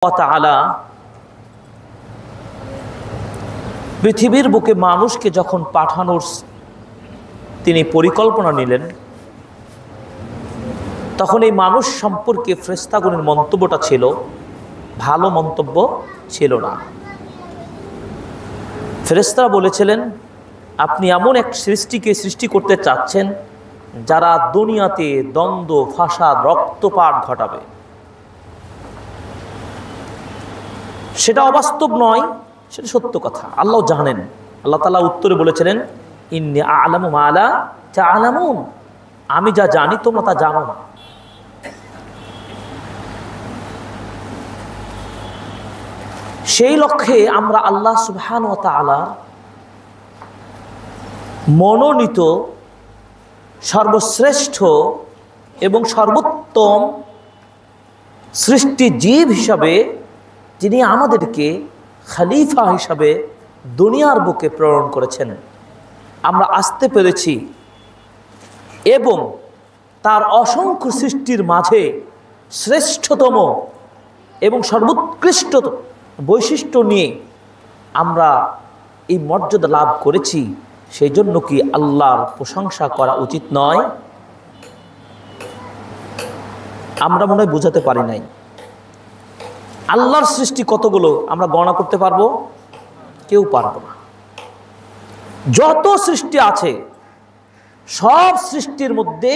তাআলা পৃথিবীর বুকে মানুষকে যখন পাঠানোর তিনি পরিকল্পনা নিলেন, তখন এই মানুষ সম্পর্কে ফেরেশতাগণের মন্তব্যটা ছিল ভালো মন্তব্য ছিল না। ফেরেশতারা বলেছিলেন, আপনি এমন এক সৃষ্টিকে সৃষ্টি করতে চাচ্ছেন যারা দুনিয়াতে দ্বন্দ্ব, ফাসাদ, রক্তপাত ঘটাবে। সেটা অবাস্তব নয়, সেটা সত্য কথা। আল্লাহ জানেন। আল্লাহ তাআলা উত্তরে বলেছিলেন, ইন্নী আ'লামু মা লা তা'লামুন, আমি যা জানি তোমরা তা জানো না। সেই লক্ষ্যে আমরা আল্লাহ সুবহানাহু ওয়া তাআলা মনোনীত সর্বশ্রেষ্ঠ এবং সর্বোত্তম সৃষ্টি জীব হিসাবে যিনি আমাদেরকে খলিফা হিসাবে দুনিয়ার বুকে প্রেরণ করেছেন, আমরা আসতে পেরেছি এবং তার অসংখ্য সৃষ্টির মাঝে শ্রেষ্ঠতম এবং সর্বোৎকৃষ্ট বৈশিষ্ট্য নিয়ে আমরা এই মর্যাদা লাভ করেছি। সেই জন্য কি আল্লাহর প্রশংসা করা উচিত নয়? আমরা মনে হয় বোঝাতে পারি নাই। আল্লাহর সৃষ্টি কতগুলো আমরা গণনা করতে পারবো? কেউ পারবো না। যত সৃষ্টি আছে সব সৃষ্টির মধ্যে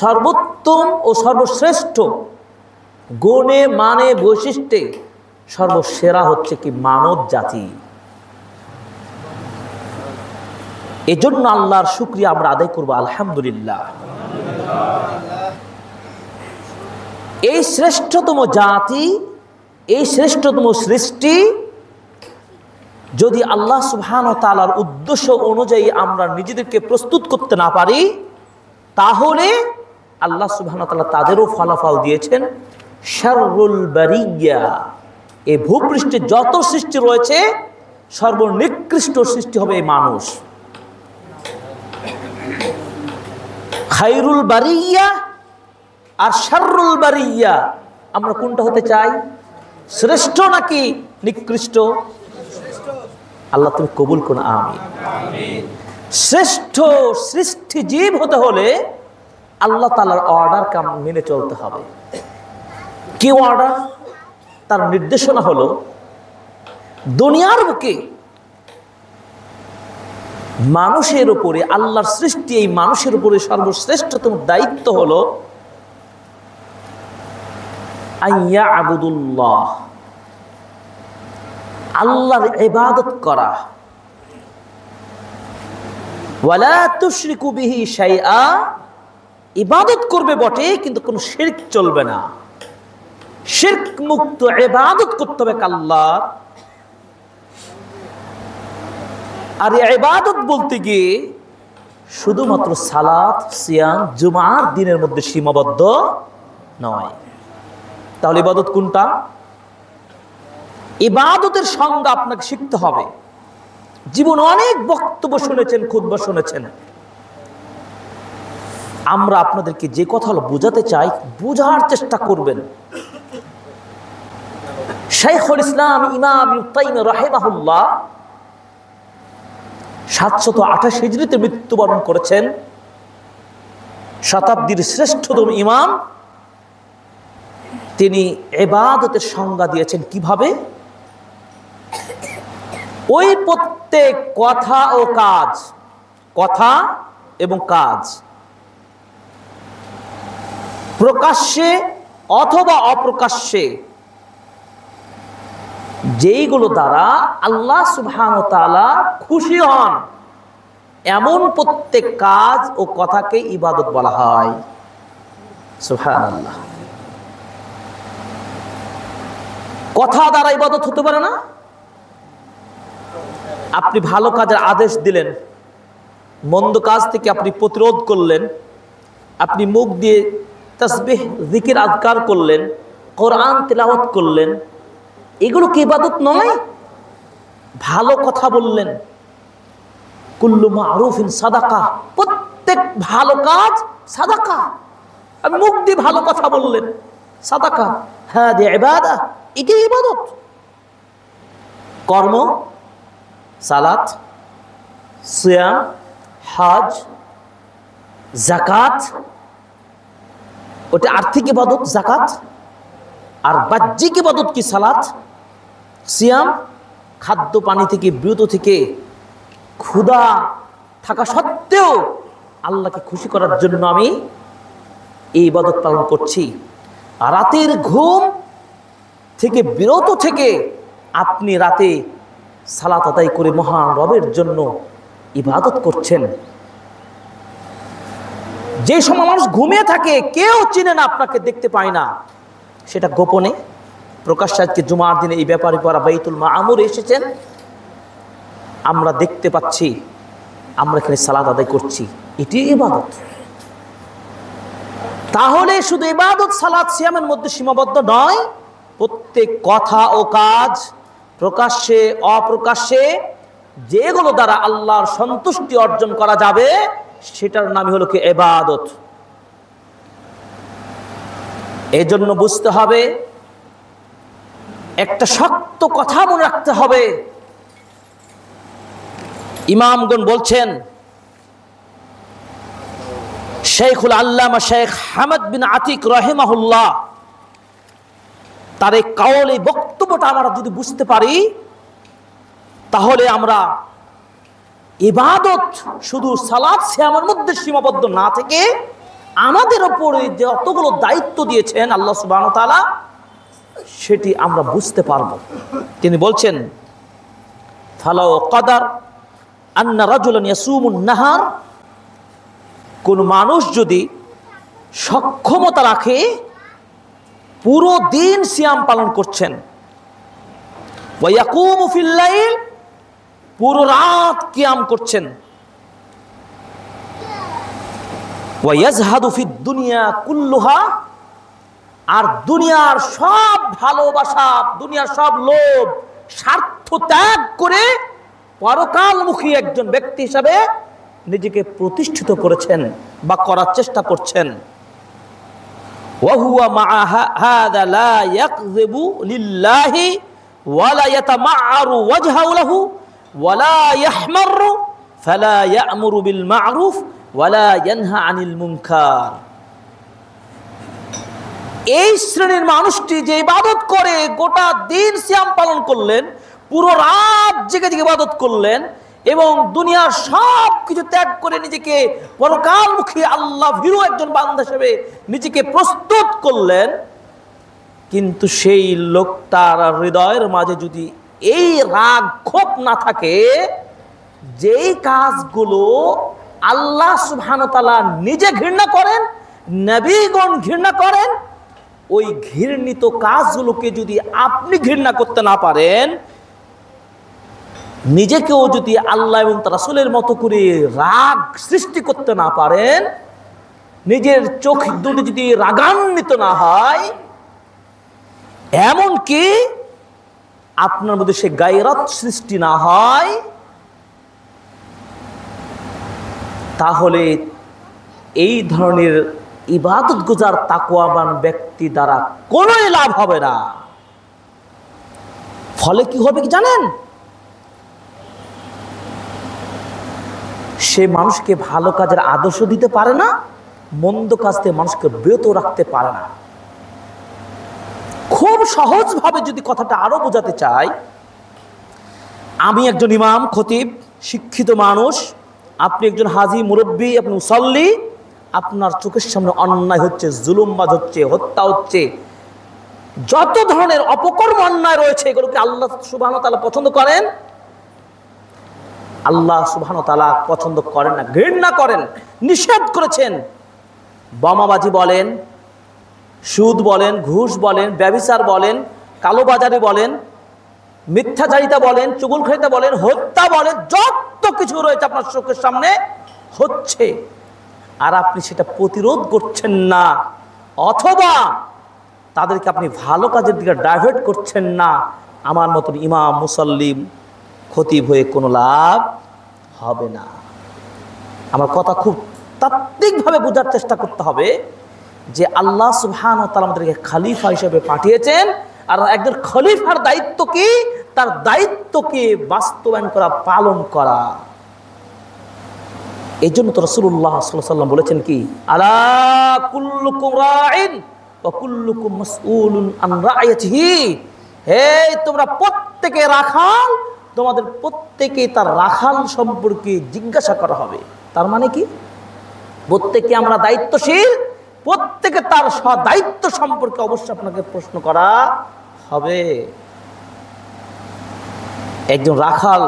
সর্বোত্তম ও সর্বশ্রেষ্ঠ গুণে মানে বৈশিষ্ট্যে সর্বসেরা হচ্ছে কি মানব জাতি। এজন্য আল্লাহর শুকরিয়া আমরা আদায় করব, আলহামদুলিল্লাহ। এই শ্রেষ্ঠতম জাতি, এই শ্রেষ্ঠতম সৃষ্টি যদি আল্লাহ সুবহানাহু ওয়া তাআলার উদ্দেশ্য অনুযায়ী আমরা নিজেদেরকে প্রস্তুত করতে না পারি, তাহলে আল্লাহ সুবহানাহু ওয়া তাআলা তাদেরও ফলাফল দিয়েছেন শাররুল বারিয়া। এই ভূপৃষ্ঠে যত সৃষ্টি রয়েছে সর্বনিকৃষ্ট সৃষ্টি হবে এই মানুষ। খায়রুল বারিয়া আর শাররুল বারিয়া, আমরা কোনটা হতে চাই? শ্রেষ্ঠ নাকি নিকৃষ্ট? আল্লাহ তুমি কবুল করুন, আমিন। শ্রেষ্ঠ সৃষ্টি জীব হতে হলে আল্লাহ তাআলার অর্ডারকে মেনে চলতে হবে। কি অর্ডার? তার নির্দেশনা হলো দুনিয়ার বুকে মানুষের উপরে, আল্লাহর সৃষ্টি এই মানুষের উপরে সর্বশ্রেষ্ঠতম দায়িত্ব হলো আইয়া আবুদুল্লাহ, আল্লাহর ইবাদত করা। ওয়ালা তুশরিকু বিহি শাইআ, ইবাদত করবে বটে কিন্তু কোনো শিরক চলবে না। শিরক মুক্ত ইবাদত করতে হবে আল্লাহর। আর এই ইবাদত বলতে গিয়ে শুধুমাত্র সালাত, সিয়াম, জুমার দিনের মধ্যে সীমাবদ্ধ নয়। তাহলে ইবাদত কোনটা? ইবাদতের সংজ্ঞা আপনাকে শিখতে হবে। জীবন অনেক বক্তব্য শুনেছেন, খুতবা শুনেছেন। আমরা আপনাদেরকে যে কথা বোঝাতে চাই, বোঝার চেষ্টা করবেন। শাইখুল ইসলাম ইমাম ইবনে তাইমিয়া রাহিমাহুল্লাহ 728 হিজরিতে মৃত্যুবরণ করেছেন। শতাব্দীর শ্রেষ্ঠতম ইমাম। তিনি ইবাদতের সংজ্ঞা দিয়েছেন কিভাবে? ওই প্রত্যেক কথা ও কাজ, কথা এবং কাজ প্রকাশ্যে অথবা অপ্রকাশ্যে যেইগুলো দ্বারা আল্লাহ সুবহানাহু ওয়া তাআলা খুশি হন, এমন প্রত্যেক কাজ ও কথাকে ইবাদত বলা হয়। সুবহানাল্লাহ। কথা দ্বারা ইবাদত হতে পারে না। আপনি ভালো কাজের আদেশ দিলেন, মন্দ কাজ থেকে আপনি প্রতিরোধ করলেন, আপনি মুখ দিয়ে তাসবিহ, জিকির, আযকার করলেন, কোরআন তিলাওয়াত করলেন, এগুলো কি ইবাদত নয়? ভালো কথা বললেন, কুল্লু মারুফিন সাদাকা, প্রত্যেক ভালো কাজ সাদাকা। আপনি মুখ দিয়ে ভালো কথা বললেন, সাদাকা। হাদি ইবাদা, এটাই ইবাদত। কর্ম, সালাত, সিয়াম, হজ, যাকাত, ওটা আর্থিক ইবাদত যাকাত। আর বাহ্যিক ইবাদত কি? সালাত, সিয়াম, খাদ্য পানি থেকে বিরত থেকে ক্ষুধা থাকা সত্ত্বেও আল্লাহকে খুশি করার জন্য আমি এই ইবাদত পালন করছি। রাতের ঘুম থেকে বিরত থেকে আপনি রাতে সালাত আদায় করে মহান রবের জন্য ইবাদত করছেন। যে সময় মানুষ ঘুমিয়ে থাকে, কেউ চিনে না, আপনাকে দেখতে পায় না, সেটা গোপনে প্রকাশ্যে আজকে জুমার দিনে এই ব্যাপারে পড়া বাইতুল মামুর এসেছেন, আমরা দেখতে পাচ্ছি, আমরা এখানে সালাত আদায় করছি, এটি ইবাদত। তাহলে শুধু ইবাদত সালাত সিয়ামের মধ্যে সীমাবদ্ধ নয়, প্রত্যেক কথা ও কাজ প্রকাশ্যে অপ্রকাশ্যে যেগুলো দ্বারা আল্লাহর সন্তুষ্টি অর্জন করা যাবে সেটার নামই হলো কি ইবাদত। এই জন্য বুঝতে হবে, একটা শক্ত কথা মনে রাখতে হবে। ইমামগণ বলছেন, শেখুল আল্লামা শেখ হামদ বিন আতিক রাহিমাহুল্লাহ, তার এই কাউল, এই বক্তব্যটা আমরা যদি বুঝতে পারি, তাহলে আমরা ইবাদত শুধু সালাত সিয়ামের মধ্যে সীমাবদ্ধ না থেকে আমাদের উপরে যে যতগুলো দায়িত্ব দিয়েছেন আল্লাহ সুবহানাহু ওয়া তাআলা, সেটি আমরা বুঝতে পারব। তিনি বলছেন, ফালাউ কাদার আন্না রাজুলান ইয়াসুমুন নাহার, কোন মানুষ যদি সক্ষমতা রাখে পুরো দিন সিয়াম পালন করছেন, ওয়া ইয়াকুমু ফিল লাইল, পুরো রাত কিয়াম করছেন, ওয়া ইয়াজহাদু ফিদ দুনিয়া কুল্লুহা, আর দুনিয়ার সব ভালোবাসা, দুনিয়ার সব লোভ, স্বার্থ ত্যাগ করে পরকালমুখী একজন ব্যক্তি হিসাবে নিজেকে প্রতিষ্ঠিত করেছেন বা করার চেষ্টা করছেন। ওয়া হুয়া মা হাযা লা ইয়াকযিবু লিল্লাহি ওয়া লা ইয়াতামা'আরু ওয়াজহাহু লাহু ওয়া লা ইয়াহমারু ফালা ইয়া'মুরু বিল মা'রুফ ওয়া লা ইয়ানহা আনিল মুনকার। এই শ্রেণীর মানুষটি যে ইবাদত করে, গোটা দিন সিয়াম পালন করলেন, পুরো রাত জেগে জেগে ইবাদত করলেন এবং দুনিয়ার সব কিছু ত্যাগ করে নিজেকে পরকালমুখী আল্লাহ ভীরু একজন বান্দা হিসেবে নিজেকে প্রস্তুত করলেন, কিন্তু সেই লোকটার হৃদয়ের মাঝে যদি এই রাগ ক্ষোভ না থাকে, যেই কাজগুলো আল্লাহ সুবহানাহু ওয়া তাআলা নিজে ঘৃণা করেন, নবীগণ ঘৃণা করেন, ওই ঘৃণিত কাজগুলোকে যদি আপনি ঘৃণা করতে না পারেন, নিজেকেও যদি আল্লাহ এবং তার রাসূলের মতো করে রাগ সৃষ্টি করতে না পারেন, নিজের চোখ দুটি যদি রাগান্বিত না হয়, এমনকি আপনার মধ্যে সে গায়রত সৃষ্টি না হয়, তাহলে এই ধরনের ইবাদত গুজার তাকওয়াবান ব্যক্তি দ্বারা কোনো লাভ হবে না। ফলে কি হবে কি জানেন? সে মানুষকে ভালো কাজের আদর্শ দিতে পারে না, মন্দ কাজ থেকে মানুষকে বিরত রাখতে পারে না। খুব সহজভাবে যদি কথাটা আরো বোঝাতে চাই, আমি একজন ইমাম, খতিব, শিক্ষিত মানুষ, আপনি একজন হাজি, মুরব্বী, আপনি মুসল্লি, আপনার চোখের সামনে অন্যায় হচ্ছে, জুলুমবাজ হচ্ছে, হত্যা হচ্ছে, যত ধরনের অপকর্ম অন্যায় রয়েছে, এগুলোকে আল্লাহ সুবহানাহু ওয়া তাআলা পছন্দ করেন? আল্লাহ সুবহানাহু ওয়া তাআলা পছন্দ করেন না, ঘৃণা করেন, নিষেধ করেছেন। বোমাবাজি বলেন, সুদ বলেন, ঘুষ বলেন, ব্যভিচার বলেন, কালোবাজারি বলেন, মিথ্যাচারিতা বলেন, চুগলখড়িতা বলেন, হত্যা বলেন, যত কিছু রয়েছে আপনার চোখের সামনে হচ্ছে, আর আপনি সেটা প্রতিরোধ করছেন না, অথবা তাদেরকে আপনি ভালো কাজের দিকে ডাইভার্ট করছেন না। আমার মতন ইমাম, মুসল্লিম, খতিব হয়ে কোনো লাভ হবে না। আমার কথা খুব তাত্ত্বিকভাবে বোঝার চেষ্টা করতে হবে যে আল্লাহ সুবহানাহু ওয়া তাআলা আমাদেরকে খলিফা হিসেবে পাঠিয়েছেন, আর একজন খলিফার দায়িত্ব কি? তার দায়িত্বকে বাস্তবায়ন করা, পালন করা। এই জন্য তো রাসূলুল্লাহ সাল্লাল্লাহু আলাইহি ওয়াসাল্লাম বলেছেন কি, আলা কুল্লুকুম রাইন ওয়া কুল্লুকুম মাসউলুন আন রাইয়াতিহি, হে তোমরা প্রত্যেকে রাখাল, তোমাদের প্রত্যেকে তার রাখাল সম্পর্কে জিজ্ঞাসা করা হবে। তার মানে কি? প্রত্যেকে আমরা দায়িত্বশীল, প্রত্যেকে তার দায়িত্ব সম্পর্কে অবশ্যই আপনাকে প্রশ্ন করা হবে। একজন রাখাল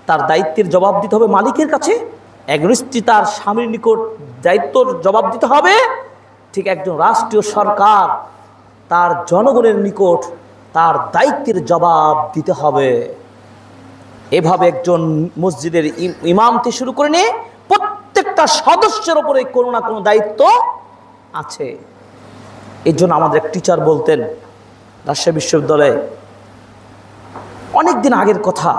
তার দায়িত্বের জবাব দিতে হবে মালিকের কাছে, একজন স্ত্রী তার স্বামীর নিকট দায়িত্বর জবাব দিতে হবে, ঠিক একজন রাষ্ট্রীয় সরকার তার জনগণের নিকট তার দায়িত্বের জবাব দিতে হবে। এভাবে একজন মসজিদের ইমাম থেকে শুরু করে নিয়ে প্রত্যেকটা সদস্যের উপরে কোনো না কোনো দায়িত্ব আছে। এর জন্য আমাদের এক টিচার বলতেন রাজশাহী বিশ্ববিদ্যালয়ে, অনেক দিন আগের কথা,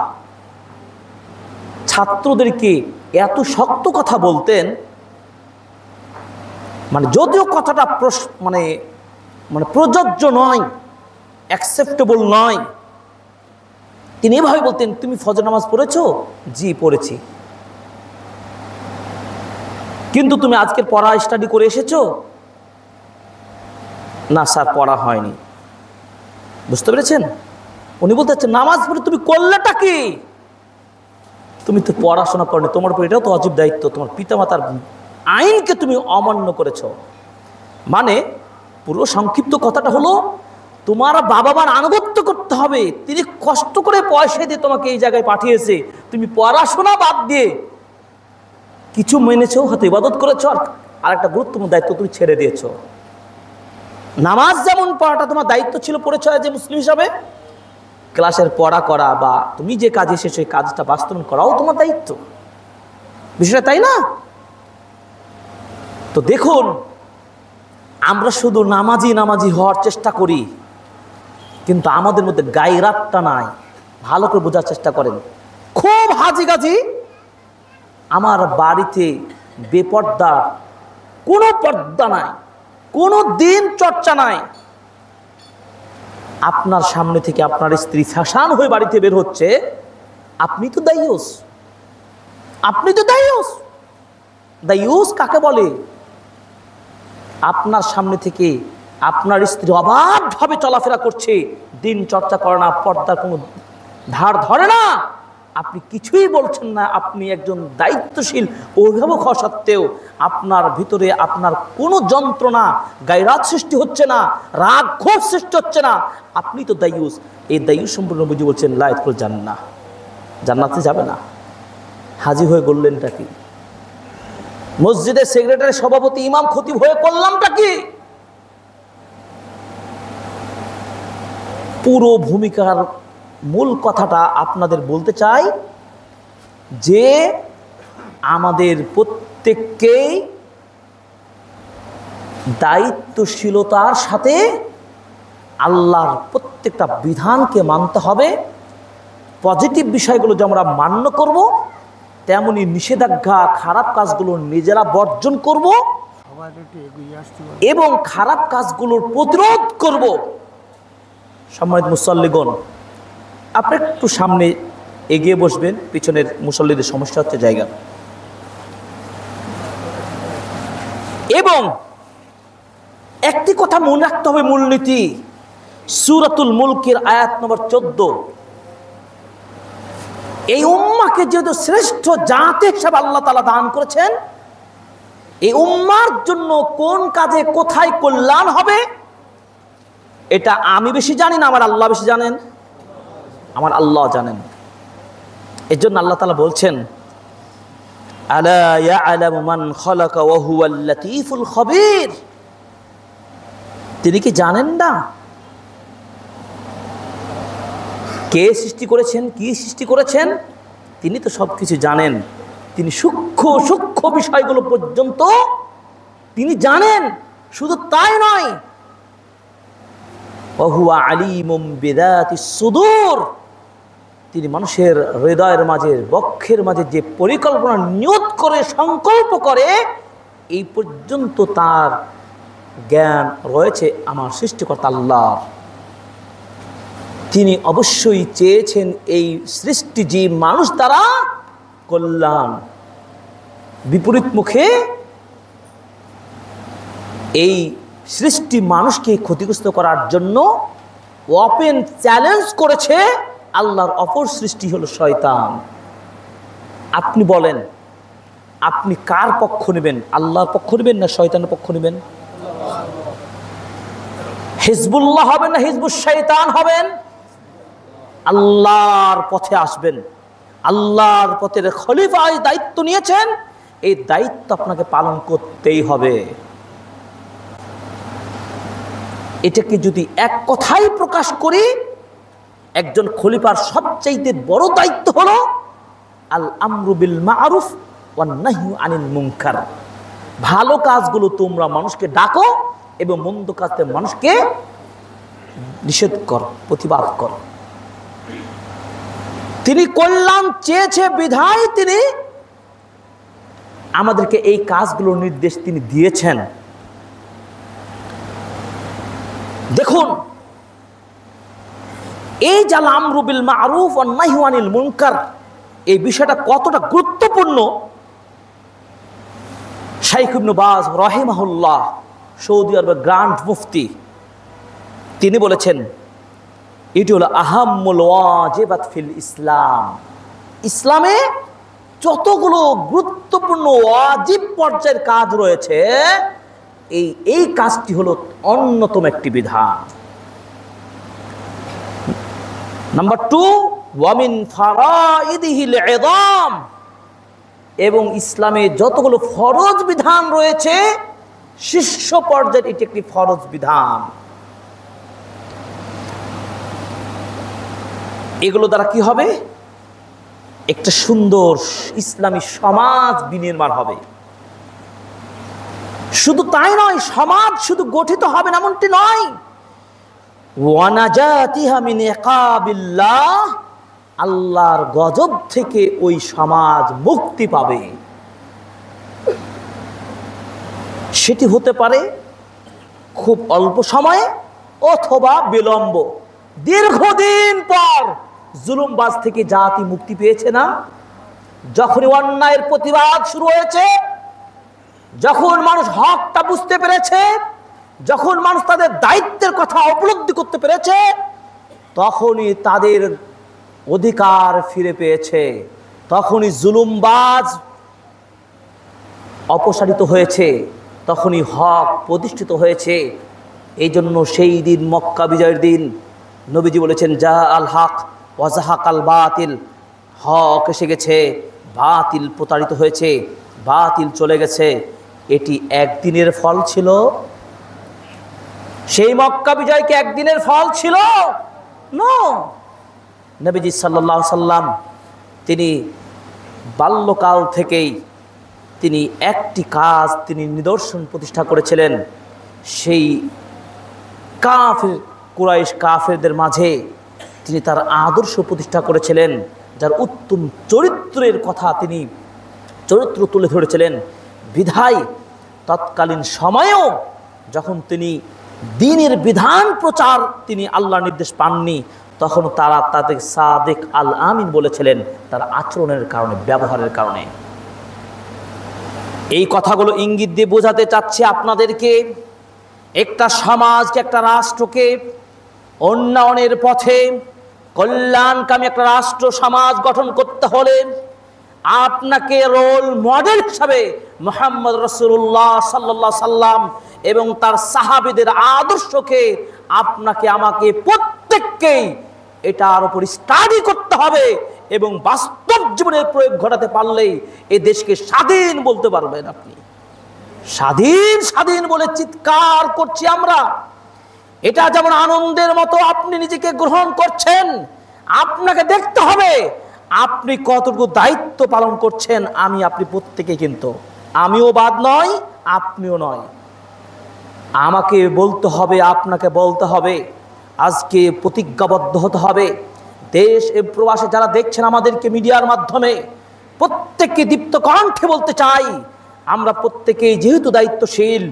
ছাত্রদেরকে এত শক্ত কথা বলতেন, মানে যদিও কথাটা মানে প্রযোজ্য নয়, অ্যাকসেপ্টেবল নয়, তিনি এভাবে বলতেন, তুমি ফজর নামাজ পড়েছো? জি পড়েছি। কিন্তু তুমি আজকের পড়া স্টাডি করে এসেছো? না স্যার, পড়া হয়নি। বুঝতে পেরেছেন? উনি বলতে চাচ্ছেন, নামাজ পড়ে তুমি করলেটা কি? তুমি তো পড়াশোনা করনি, তোমার উপর এটাও তো অজীব দায়িত্ব, তোমার পিতামাতার আইনকে তুমি অমান্য করেছ। মানে পুরো সংক্ষিপ্ত কথাটা হলো, তোমার বাবা মার আনুগত্য করতে হবে, তিনি কষ্ট করে পয়সা দিয়ে তোমাকে এই জায়গায় পাঠিয়েছে, তুমি পড়াশোনা বাদ দিয়ে কিছু মেনেছো, হয়তো ইবাদত করেছো, আর একটা গুরুত্বপূর্ণ দায়িত্ব তুমি ছেড়ে দিয়েছো। নামাজ যেমন পড়াটা তোমার দায়িত্ব ছিল, পড়েছো যে মুসলিম হিসাবে, ক্লাসের পড়া করা বা তুমি যে কাজে এসেছো সেই কাজটা বাস্তবায়ন করাও তোমার দায়িত্ব। বিষয়টা তাই না? তো দেখুন, আমরা শুধু নামাজি হওয়ার চেষ্টা করি, কিন্তু আমাদের মধ্যে গায়রাতটা নাই। ভালো করে বোঝার চেষ্টা করেন। খুব হাজিগাজি, আমার বাড়িতে বেপর্দা, কোনো পর্দা নাই, কোনো দিন চর্চা নাই, আপনার সামনে থেকে আপনার স্ত্রী ফ্যাশন হয়ে বাড়িতে বের হচ্ছে, আপনি তো দায়ুস। আপনি তো দায়ুস। দায়ুস কাকে বলে? আপনার সামনে থেকে আপনার স্ত্রী অবাধভাবে চলাফেরা করছে, দিন চর্চা করে না, পর্দার কোনো ধার ধরে না, আপনি কিছুই বলছেন না, আপনি একজন দায়িত্বশীল অভিভাবক হওয়া সত্ত্বেও আপনার ভিতরে আপনার কোনো যন্ত্রণা, গায়রাত সৃষ্টি হচ্ছে না, রাগ ক্ষোভ সৃষ্টি হচ্ছে না, আপনি তো দায়ুস। এই দায়ুস সম্পূর্ণ বুঝে বলছেন লা ইয়াদখুল জান্নাহ, জান্নাতে যাবে না। হাজি হয়ে বললেনটা কি? মসজিদের সেক্রেটারি, সভাপতি, ইমাম, খতিব হয়ে করলামটা কি? পুরো ভূমিকার মূল কথাটা আপনাদের বলতে চাই যে আমাদের প্রত্যেককেই দায়িত্বশীলতার সাথে আল্লাহর প্রত্যেকটা বিধানকে মানতে হবে। পজিটিভ বিষয়গুলো যে আমরা মান্য করব, তেমনি নিষেধাজ্ঞা, খারাপ কাজগুলো নিজেরা বর্জন করব এবং খারাপ কাজগুলোর প্রতিরোধ করব। সম্মানিত মুসল্লিগণ, আপনি একটু সামনে এগিয়ে বসবেন, পিছনের মুসল্লিদের সমস্যা হচ্ছে জায়গা। এবং একটি কথা মনে রাখতে হবে, মূলনীতি, সূরাতুল মুলকের আয়াত নম্বর 14, এই উম্মাহকে যেহেতু শ্রেষ্ঠ জাতি হিসেবে আল্লাহ তাআলা দান করেছেন, এই উম্মার জন্য কোন কাজে কোথায় কল্যাণ হবে এটা আমি বেশি জানি না, আমার আল্লাহ বেশি জানেন। আমার আল্লাহ জানেন। এর জন্য আল্লাহ তাআলা বলছেন, আলা ইয়ালামু মান খালাকা ওয়া হুয়াল লাতীফুল খবীর। তিনি কি জানেন না কে সৃষ্টি করেছেন, কি সৃষ্টি করেছেন? তিনি তো সব কিছু জানেন। তিনি সূক্ষ্ম সূক্ষ্ম বিষয়গুলো পর্যন্ত তিনি জানেন। শুধু তাই নয়, ওয়া হুয়া আলিমুম বিযাতিস সুদূর। তিনি মানুষের হৃদয়ের মাঝে, বক্ষের মাঝে যে পরিকল্পনা নিয়ত করে, সংকল্প করে, এই পর্যন্ত তার জ্ঞান রয়েছে আমার সৃষ্টিকর্তা আল্লাহর। তিনি অবশ্যই চেয়েছেন এই সৃষ্টি জীব মানুষ দ্বারা কল্যাণ। বিপরীত মুখে এই সৃষ্টি মানুষকে ক্ষতিগ্রস্ত করার জন্য ওপেন চ্যালেঞ্জ করেছে আল্লাহর অপর সৃষ্টি হলো শয়তান। আপনি বলেন, আপনি কার পক্ষ নেবেন? আল্লাহর পক্ষ নেবেন না শয়তানের পক্ষ নেবেন? হিজবুল্লাহ হবেন না হিজবুল শয়তান হবেন? আল্লাহর পথে আসবেন। আল্লাহর পথের খলিফা এই দায়িত্ব নিয়েছেন, এই দায়িত্ব আপনাকে পালন করতেই হবে। এটাকে যদি এক কথাই প্রকাশ করি, একজন খলিফার সবচাইতে বড় দায়িত্ব হলো আল আমরু বিল মারুফ ওয়ান নাহয়ু আনিল মুনকার। ভালো কাজগুলো তোমরা মানুষকে ডাকো এবং মন্দ কাজ থেকে মানুষকে নিষেধ করো, প্রতিবাদ করো। তিনি কল্যাণ চেয়েছে বিধায় তিনি আমাদেরকে এই কাজগুলোর নির্দেশ তিনি দিয়েছেন। দেখুন, এই যে আল আমরু বিল মারুফ ওয়ান নাহয়ু আনিল মুনকার, এই বিষয়টা কতটা গুরুত্বপূর্ণ, শাইখ ইবনে বাজ রাহিমাহুল্লাহ, সৌদি আরবের গ্র্যান্ড মুফতি, তিনি বলেছেন এটি হলো আহাম্মুল ওয়াজিবাত ফিল ইসলাম। ইসলামে যতগুলো গুরুত্বপূর্ণ ওয়াজিব পর্যায়ের কাজ রয়েছে, এই কাজটি হলো অন্যতম একটি বিধান। নাম্বার 2, ওয়ামিন ফারাইদিহিল ইযাম, এবং ইসলামে যতগুলো ফরজ বিধান রয়েছে শীর্ষ পর্যায়ের এটি একটি ফরজ বিধান। এগুলো দ্বারা কি হবে? একটা সুন্দর ইসলামী সমাজ বিনির্মাণ হবে। শুধু তাই নয়, সমাজ শুধু গঠিত হবে এমনটি নয়, ওয়ানাজাতিহা মিন ইকাবিল্লাহ, আল্লাহর গজব থেকে ওই সমাজ মুক্তি পাবে। সেটি হতে পারে খুব অল্প সময়ে অথবা বিলম্ব। দীর্ঘদিন পর জুলুমবাজ থেকে জাতি মুক্তি পেয়েছে না? যখনই অন্যায়ের প্রতিবাদ শুরু হয়েছে, যখন মানুষ হকটা বুঝতে পেরেছে, যখন মানুষ তাদের দায়িত্বের কথা উপলব্ধি করতে পেরেছে, তখনই তাদের অধিকার ফিরে পেয়েছে, তখনই জুলুমবাজ অপসারিত হয়েছে, তখনই হক প্রতিষ্ঠিত হয়েছে। এই জন্য সেই দিন, মক্কা বিজয়ের দিন, নবীজি বলেছেন জা আল হক ওয়াজাহাক আল বাতিল, হক এসে গেছে, বাতিল প্রতারিত হয়েছে, বাতিল চলে গেছে। এটি একদিনের ফল ছিল? সেই মক্কা বিজয় কি একদিনের ফল ছিল? নো। নবীজি সাল্লাল্লাহু আলাইহি সাল্লাম তিনি বাল্যকাল থেকেই তিনি একটি কাজ, তিনি নিদর্শন প্রতিষ্ঠা করেছিলেন। সেই কাফির কুরাইশ কাফেরদের মাঝে তিনি তার আদর্শ প্রতিষ্ঠা করেছিলেন, যার উত্তম চরিত্রের কথা তিনি চরিত্র তুলে ধরেছিলেন। বিধায় তৎকালীন সময়েও যখন তিনি দ্বীনের বিধান প্রচার তিনি আল্লাহর নির্দেশ পাননি, তখন তারা তাদের সাদিক আল আমিন বলেছিলেন, তার আচরণের কারণে, ব্যবহারের কারণে। এই কথাগুলো ইঙ্গিত দিয়ে বোঝাতে চাচ্ছে আপনাদেরকে, একটা সমাজকে, একটা রাষ্ট্রকে উন্নয়নের পথে কল্যাণকামী একটা রাষ্ট্র সমাজ গঠন করতে হলে আপনাকে রোল মডেল হিসাবে মুহাম্মদ রাসূলুল্লাহ সাল্লাল্লাহু আলাইহি সাল্লাম এবং তার সাহাবীদের আদর্শকে আপনাকে আমাকে প্রত্যেককেই এটার উপর স্টাডি করতে হবে এবং বাস্তব জীবনের প্রয়োগ ঘটাতে পারলেই এই দেশকে স্বাধীন বলতে পারবেন আপনি। স্বাধীন স্বাধীন বলে চিৎকার করছি আমরা, এটা যেমন আনন্দের মতো আপনি নিজেকে গ্রহণ করছেন, আপনাকে দেখতে হবে আপনি কতটুকু দায়িত্ব পালন করছেন। আপনি প্রত্যেকে, কিন্তু আমিও বাদ নয়, আপনিও নয়। আমাকে বলতে হবে, আপনাকে বলতে হবে, আজকে প্রতিজ্ঞাবদ্ধ হতে হবে। দেশ এবং প্রবাসে যারা দেখছেন আমাদেরকে মিডিয়ার মাধ্যমে, প্রত্যেককে দীপ্ত কণ্ঠে বলতে চাই, আমরা প্রত্যেকেই যেহেতু দায়িত্বশীল,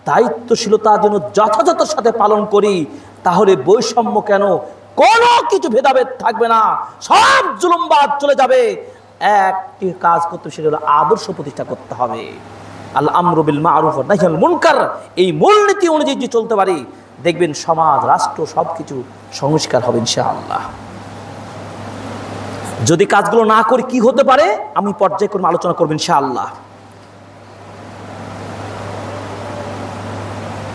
দায়িত্বশীলতা যেন যথাযথ সাথে পালন করি। তাহলে বৈষম্য কেন, কোনো কিছু ভেদাভেদ থাকবে না, সব জুলুমবাদ চলে যাবে। একটি কাজ করতে, সেটা হলো আদর্শ প্রতিষ্ঠা করতে হবে। আল আমরু বিল মারুফ ওয়া নাহয়ুল মুনকার, এই মূলনীতি অনুযায়ী যদি চলতে পারি, দেখবেন সমাজ, রাষ্ট্র সবকিছু সংস্কার হবে ইনশাআল্লাহ। যদি কাজগুলো না করি কি হতে পারে, আমি পর্যায়ক্রমে আলোচনা করব ইনশাআল্লাহ।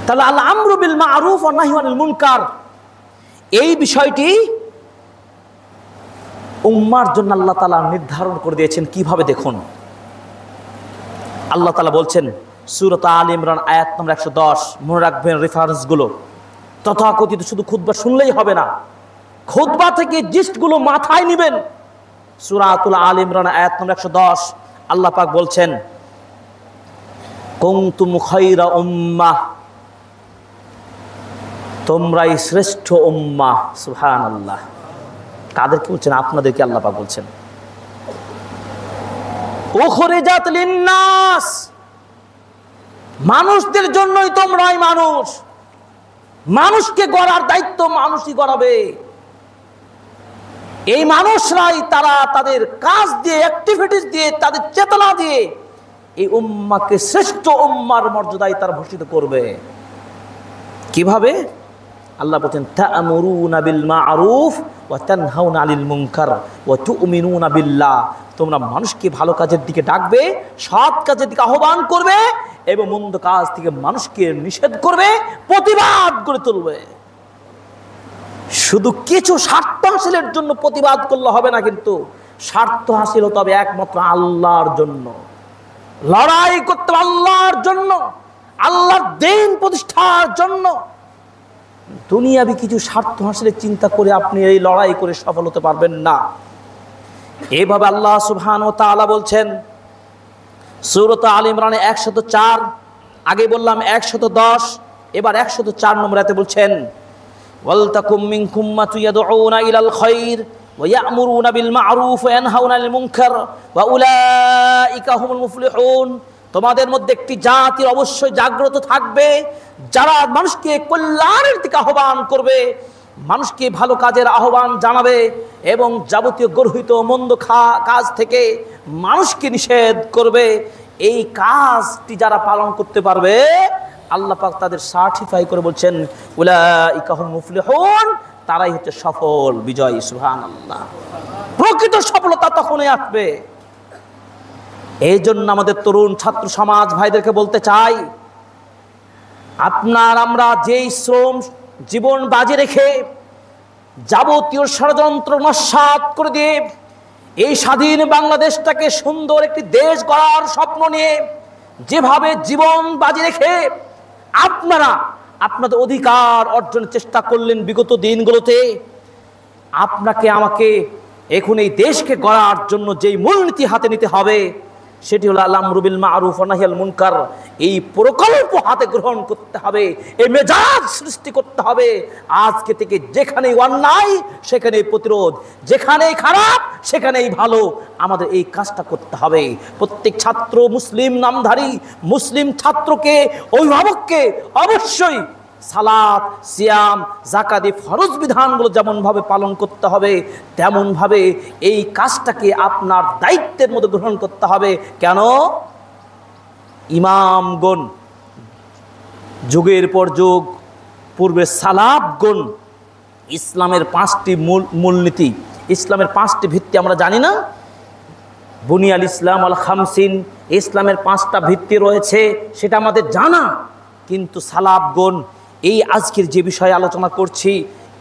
তাহলে আল আমরু বিল মারুফ ওয়া নাহয়ুল মুনকার, এই বিষয়টি উম্মার জন্য আল্লাহ তাআলা নির্ধারণ করে দিয়েছেন। কিভাবে দেখুন, আল্লাহ তাআলা বলছেন সূরা আলে ইমরান আয়াত নম্বর 110, মনে রাখবেন রেফারেন্সগুলো। তথাকথিত শুধু খুতবা শুনলেই হবে না, খুতবা থেকে জিস্টগুলো মাথায় নেবেন। সূরা আলে ইমরান আয়াত নম্বর 110, আল্লাহ পাক বলছেন কুনতুম খায়রা উম্মাহ, তোমরাই শ্রেষ্ঠ উম্মাহ। সুবহানাল্লাহ। কাদেরকে বলছেন? আপনাদেরকে আল্লাহ পাক বলছেন। উখরিজাত লিন্নাস, মানুষদের জন্যই তোমরাই মানুষ। মানুষকে গড়ার দায়িত্ব মানুষই গড়াবে। এই মানুষরাই তারা তাদের কাজ দিয়ে, অ্যাক্টিভিটিস দিয়ে, তাদের চেতনা দিয়ে এই উম্মাহকে শ্রেষ্ঠ উম্মার মর্যাদায় তারা ভূষিত করবে। কিভাবে? আল্লাহ বলেন তা'মুরুনা বিল মা'রুফ ওয়া তানহাউনা আনিল মুনকার ওয়া তু'মিনুনা বিল্লাহ, তোমরা মানুষকে ভালো কাজের দিকে ডাকবে, সৎ কাজের দিকে আহ্বান করবে এবং মন্দ কাজ থেকে মানুষকে নিষেধ করবে, প্রতিবাদ করে তুলবে। শুধু কিছু স্বার্থ হাসিলের জন্য প্রতিবাদ করলে হবে না, কিন্তু স্বার্থ হাসিল হতে হবে একমাত্র আল্লাহর জন্য। লড়াই করতে হবে আল্লাহর জন্য, আল্লাহর দ্বীন প্রতিষ্ঠার জন্য। দুনিয়াবি কিছু স্বার্থ হাসিলের চিন্তা করে আপনি এই লড়াই করে সফল হতে পারবেন না। এইভাবে আল্লাহ সুবহানাহু ওয়া তাআলা বলছেন সূরা আলে ইমরানে 104, আগে বললাম 110, এবার 104 নম্বর আয়াতে বলছেন ওয়ালতাকুম মিনকুম উম্মাতুন ইয়াদউনা ইলাল খায়র ওয়া ইয়া'মুরুনা বিল মা'রুফ ওয়া ইয়ানহাউনা আনিল মুনকার ওয়া উলাইকা হুমুল মুফলিহুন, তোমাদের মধ্যে একটি জাতি অবশ্যই জাগ্রত থাকবে, যারা মানুষকে কল্যাণের দিকে আহ্বান করবে, মানুষকে ভালো কাজের আহ্বান জানাবে এবং যাবতীয় গর্হিত মন্দ কাজ থেকে মানুষকে নিষেধ করবে। এই কাজটি যারা পালন করতে পারবে, আল্লাহ পাক তাদের সার্টিফাই করে বলছেন উলাইকা হুমুল মুফলিহুন, তারাই হচ্ছে সফল, বিজয়ী। সুবহানাল্লাহ। প্রকৃত সফলতা তখনই আসবে। এই জন্য আমাদের তরুণ ছাত্র সমাজ ভাইদেরকে বলতে চাই, আমরা যেই শ্রম জীবন বাজি রেখে যাবতীয় ষড়যন্ত্র নস্যাৎ করে দিয়ে এই স্বাধীন বাংলাদেশটাকে সুন্দর একটি দেশ গড়ার স্বপ্ন নিয়ে যেভাবে জীবন বাজি রেখে আপনারা আপনাদের অধিকার অর্জনের চেষ্টা করলেন বিগত দিনগুলোতে, আপনাকে আমাকে এখন এই দেশকে গড়ার জন্য যেই মূলনীতি হাতে নিতে হবে, সেটি হলো আল আমরু বিল মা'রুফ ওয়া নাহয়ুল মুনকার। এই প্রকল্প হাতে গ্রহণ করতে হবে, এই মেজাজ সৃষ্টি করতে হবে। আজকে থেকে যেখানেই অন্যায় সেখানেই প্রতিরোধ, যেখানেই খারাপ সেখানেই ভালো, আমাদের এই কাজটা করতে হবে। প্রত্যেক ছাত্র, মুসলিম নামধারী মুসলিম ছাত্রকে, অভিভাবককে অবশ্যই সালাত, সিয়াম, যাকাত, ফরজ বিধানগুলো যেমনভাবে পালন করতে হবে, তেমনভাবে এই কাজটাকে আপনার দায়িত্বের মধ্যে গ্রহণ করতে হবে। কেন? ইমামগণ যুগের পর যুগ পূর্বে সালাফগণ ইসলামের 5টি মূলনীতি, ইসলামের 5টি ভিত্তি আমরা জানি না? বুনিয়াল ইসলাম আল খামসিন, ইসলামের 5টা ভিত্তি রয়েছে, সেটা আমাদের জানা। কিন্তু সালাফগণ এই আজকের যে বিষয়ে আলোচনা করছি,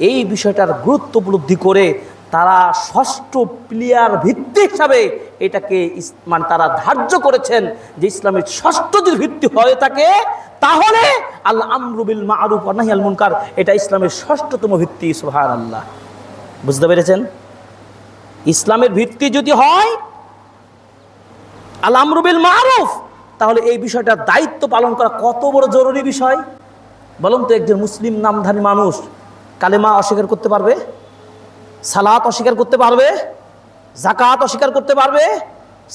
এই বিষয়টার গুরুত্ব উপলব্ধি করে তারা 6ষ্ঠ পিলার ভিত্তি হিসাবে এটাকে তারা ধার্য করেছেন যে ইসলামের 6ষ্ঠ যদি ভিত্তি হয়ে থাকে তাহলে আল আমরু বিল মা'রুফ ওয়া নাহয়ুল মুনকার, এটা ইসলামের 6ষ্ঠতম ভিত্তি। সুবহানাল্লাহ। বুঝতে পেরেছেন? ইসলামের ভিত্তি যদি হয় আল আমরু বিল মা'রুফ, তাহলে এই বিষয়টার দায়িত্ব পালন করা কত বড় জরুরি বিষয় বলুন তো। একজন মুসলিম নামধারী মানুষ কালেমা অস্বীকার করতে পারবে? সালাত অস্বীকার করতে পারবে? যাকাত অস্বীকার করতে পারবে?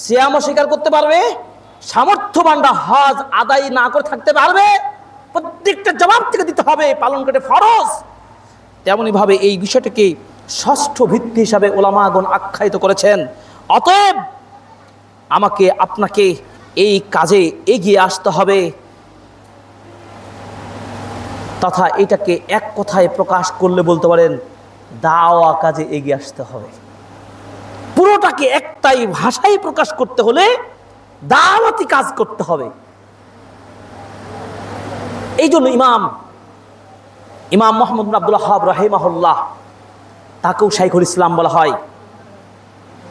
সিয়াম অস্বীকার করতে পারবে? সামর্থ্যবানরা হজ আদায় না করে থাকতে পারবে? প্রত্যেকটা জবাব থেকে দিতে হবে, পালন করে ফরজ। তেমনিভাবে এই বিষয়টিকে ষষ্ঠ ভিত্তি হিসাবে ওলামাগণ আখ্যায়িত করেছেন। অতএব আমাকে আপনাকে এই কাজে এগিয়ে আসতে হবে, তথা এটাকে এক কথায় প্রকাশ করলে বলতে পারেন দাওয়া কাজে এগিয়ে আসতে হবে। পুরোটাকে একটাই ভাষায় প্রকাশ করতে হলে দাওয়াতি কাজ করতে হবে। এই জন্য ইমাম মুহাম্মদ বিন আব্দুল ওয়াহ্হাব রাহিমাহুল্লাহ, তাকেও শাইখুল ইসলাম বলা হয়,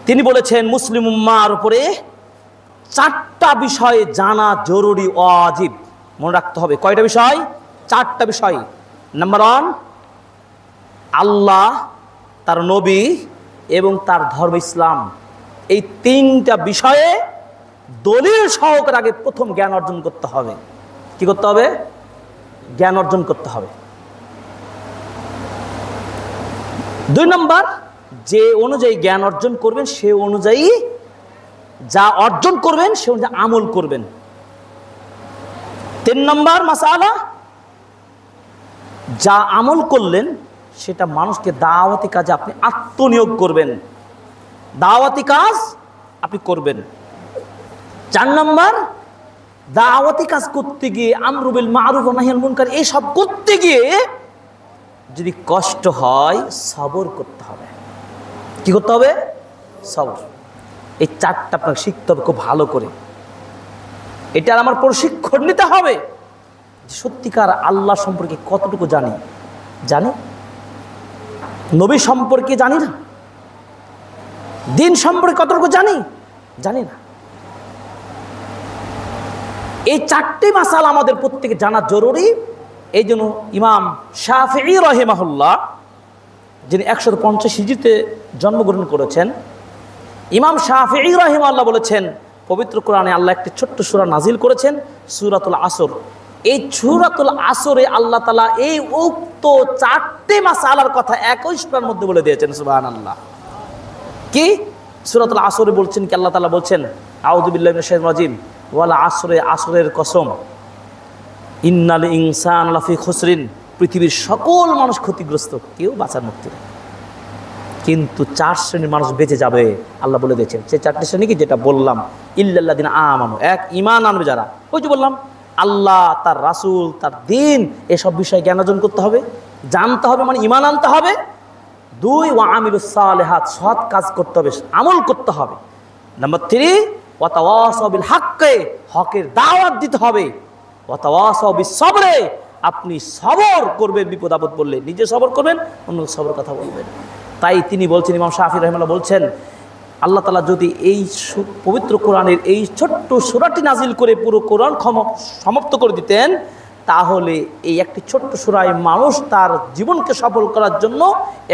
তিনি বলেছেন মুসলিম উম্মাহর উপরে 4টা বিষয় জানা জরুরি ওয়াজিব। মনে রাখতে হবে কয়টা বিষয়? 4টা বিষয়। নাম্বার 1, আল্লাহ, তার নবী এবং তার ধর্ম ইসলাম। এই 3টা বিষয়ে দলিল সহকারে আগে প্রথম জ্ঞান অর্জন করতে হবে। কি করতে হবে? জ্ঞান অর্জন করতে হবে। 2 নম্বর, যে অনুযায়ী জ্ঞান অর্জন করবেন সে অনুযায়ী যা অর্জন করবেন সে অনুযায়ী আমল করবেন। 3 নম্বর মাসালা, যা আমল করলেন সেটা মানুষকে দাওয়াতি কাজে আপনি আত্মনিয়োগ করবেন, দাওয়াতি কাজ আপনি করবেন। 4 নম্বর, দাওয়াতি কাজ করতে গিয়ে আমরু বিল মারুফ ওয়া নাহি আনিল মুনকার এইসব করতে গিয়ে যদি কষ্ট হয় সবর করতে হবে। কি করতে হবে? সবর। এই 4টা আপনাকে শিখতে হবে খুব ভালো করে। এটার আমার প্রশিক্ষণ নিতে হবে। সত্যিকার আল্লাহ সম্পর্কে কতটুকু জানি? নবী সম্পর্কে জানি না, দিন সম্পর্কে কতটুকু জানি না। এই 4টি মাসালা আমাদের প্রত্যেকে জানা জরুরি। এই জন্য ইমাম শাফিঈ রাহিমাহুল্লাহ, যিনি 150 হিজরিতে জন্মগ্রহণ করেছেন, ইমাম শাফিঈ রাহিমাহুল্লাহ বলেছেন পবিত্র কোরআনে আল্লাহ একটি ছোট্ট সূরা নাজিল করেছেন, সূরাতুল আসর। এই সূরাতুল আসরে আল্লাহ তাআলা এই উক্ত 4টি মাসালার কথা একই সূরার মধ্যে বলে দিয়েছেন। সুবহানাল্লাহ। কি সূরাতুল আসরে বলছেন কি? আল্লাহ তাআলা বলছেন আউযু বিল্লাহি মিনাশ শাইতানির রাজিম, ওয়াল আসরে, আসরের কসম, ইন্নাল ইনসানা লাফি খুসরিন, পৃথিবীর সকল মানুষ ক্ষতিগ্রস্ত, কেউ বাঁচার মুক্তি নেই। কিন্তু 4 শ্রেণীর মানুষ বেঁচে যাবে আল্লাহ বলে দিয়েছেন। সেই 4টি শ্রেণী কি? যেটা বললাম, ইল্লাল্লাযিনা আমানু, এক ঈমান আনবে যারা। ওই যে বললাম আল্লাহ, তার রাসূল, তার দিন, এসব বিষয়ে জ্ঞান অর্জন করতে হবে, জানতে হবে, মানে ঈমান আনতে হবে। 2, ওয়া আমিলুস সালিহাত, সৎ কাজ করতে হবে, আমল করতে হবে। নাম্বার 3, ওয়া তাওয়াসাউ বিল হাক্কি, হকের দাওয়াত দিতে হবে। ওয়া তাওয়াসাউ বিস সবরে, আপনি সবর করবেন, বিপদ আপদ পড়লে নিজে সবর করবেন, অন্য সবর কথা বলবেন। তাই তিনি বলছেন, ইমাম শাফিঈ রাহিমাহুল্লাহ বলছেন, আল্লাহ তাআলা যদি এই পবিত্র কোরআনের এই ছোট্ট সূরাটি নাজিল করে পুরো কোরআন সমাপ্ত করে দিতেন, তাহলে এই একটি ছোট্ট সূরায় মানুষ তার জীবনকে সফল করার জন্য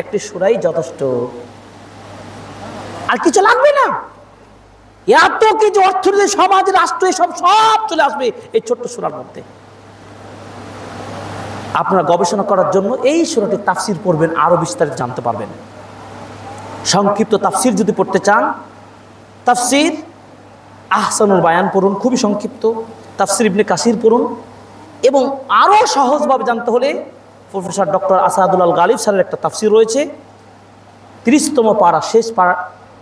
একটি সূরাই যথেষ্ট, আর কিছু লাগবে না। এত কিছু অর্থনীতি, সমাজ, রাষ্ট্র, সব চলে আসবে এই ছোট্ট সূরার মধ্যে। আপনারা গবেষণা করার জন্য এই সূরাটির তাফসীর পড়বেন, আরো বিস্তারিত জানতে পারবেন। সংক্ষিপ্ত তাফসীর যদি পড়তে চান, তাফসীর আহসানুল বায়ান পড়ুন, খুবই সংক্ষিপ্ত। তাফসীর ইবনে কাসির পড়ুন। এবং আরও সহজভাবে জানতে হলে প্রফেসর ডক্টর আসাদুল আল গালিব স্যারের একটা তাফসীর রয়েছে, 30তম পারা, শেষ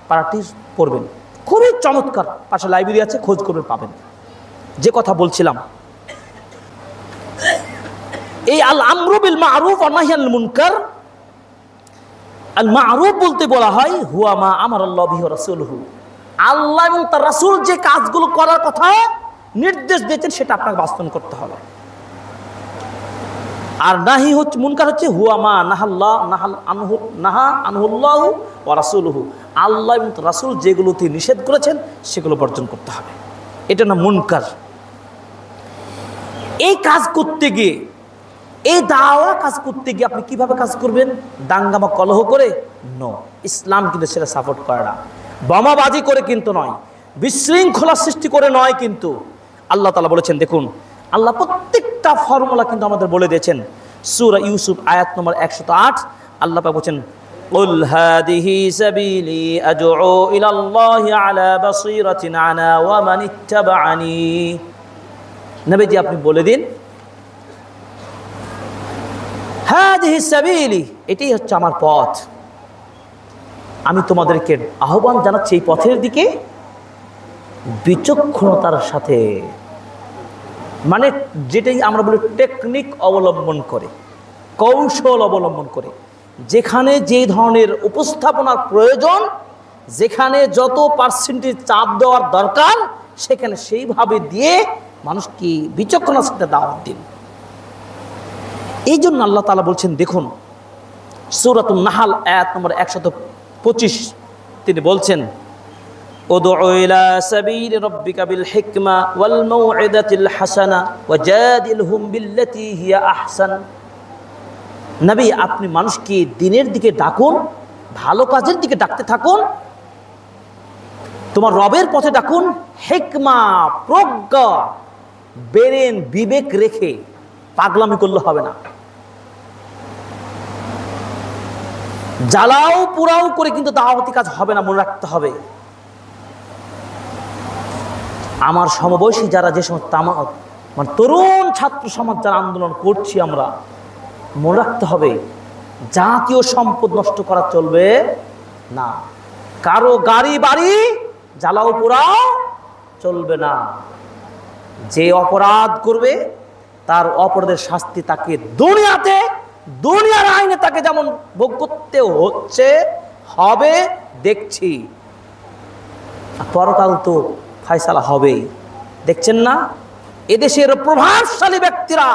পারাটি পড়বেন, খুবই চমৎকার। পাশে লাইব্রেরি আছে, খোঁজ করবেন, পাবেন। যে কথা বলছিলাম, এই আল আমরু বিল মারুফ ওয়া নাহি আনিল মুনকার, আল মারুফ বলতে বলা হয় হুয়া মা আমারাল্লাহু বিহি ওয়া রাসূলুহু, আল্লাহ এবং তার রাসূল যে কাজগুলো করার কথা নির্দেশ দিয়েছেন সেটা আপনাকে বাস্তবায়ন করতে হবে। আর নাহি হচ্ছে, মুনকার হচ্ছে হুয়া মা নাহা আনহুল্লাহু ওয়া রাসূলুহু, আল্লাহ এবং তার রাসূল যেগুলোতে নিষেধ করেছেন সেগুলো বর্জন করতে হবে। এটা না মুনকার। এই কাজ করতে গিয়ে, এই দাওয়া কাজ করতে গিয়ে আপনি কিভাবে কাজ করবেন? দাঙ্গামা কলহ করে? নো, ইসলাম কিন্তু সেটা সাপোর্ট করে না। বোমাবাজি করে কিন্তু নয়, বিশৃঙ্খলা সৃষ্টি করে নয়। কিন্তু আল্লাহ তাআলা বলেছেন, দেখুন আল্লাহ প্রত্যেকটা ফর্মুলা কিন্তু আমাদের বলে দিয়েছেন। সূরা ইউসুফ আয়াত নম্বর 108 আল্লাহ পাক বলেছেন, কুল হাদিহি সাবিলি আদউ ইলাল্লাহি আলা বাসীরাতিন আনা ওয়া মান ইত্তাবা'আনি, নবীজি আপনি বলে দিন, হাদিহি সাবিলি, এটাই হচ্ছে আমার পথ, আমি তোমাদেরকে আহ্বান জানাচ্ছি এই পথের দিকে বিচক্ষণতার সাথে, মানে যেটাই আমরা বলি টেকনিক অবলম্বন করে, কৌশল অবলম্বন করে, যেখানে যে ধরনের উপস্থাপনার প্রয়োজন, যেখানে যত পার্সেন্টেজ চাপ দেওয়ার দরকার, সেখানে সেইভাবে দিয়ে মানুষকে বিচক্ষণতার সাথে দাওয়াত দিন। এই জন্য আল্লাহ তাআলা বলছেন, দেখুন সূরাতুন নাহল আয়াত নম্বর 125, তিনি বলছেন, উদউ ইলা সাবিলি রাব্বিকা বিল হিকমা ওয়াল মাউইদাতিল হাসানা ওয়াজাদিলহুম বিল্লাতী হিয়া আহসান। নবী, আপনি মানুষকে দ্বীনের দিকে ডাকুন, ভালো কাজের দিকে ডাকতে থাকুন, তোমার রবের পথে ডাকুন, হিকমা, প্রজ্ঞা, ব্রেন, বিবেক রেখে, পাগলামি করলে হবে না। জ্বালাও পুরাও করে কিন্তু দাওয়াতি কাজ হবে না, মনে রাখতে হবে। আমার সমবয়সী যারা, যে সমস্ত মানে তরুণ ছাত্র সমাজ যারা আন্দোলন করছি, আমরা মনে রাখতে হবে জাতীয় সম্পদ নষ্ট করা চলবে না, কারো গাড়ি বাড়ি জ্বালাও পোড়াও চলবে না। যে অপরাধ করবে তার অপরাধের শাস্তি তাকে দুনিয়াতে, দুনিয়ার আইনে তাকে যেমন ভোগ করতে হচ্ছে, হবে, দেখছি, পরকাল তো ফয়সালা হবেই। দেখছেন না এদেশের প্রভাবশালী ব্যক্তিরা,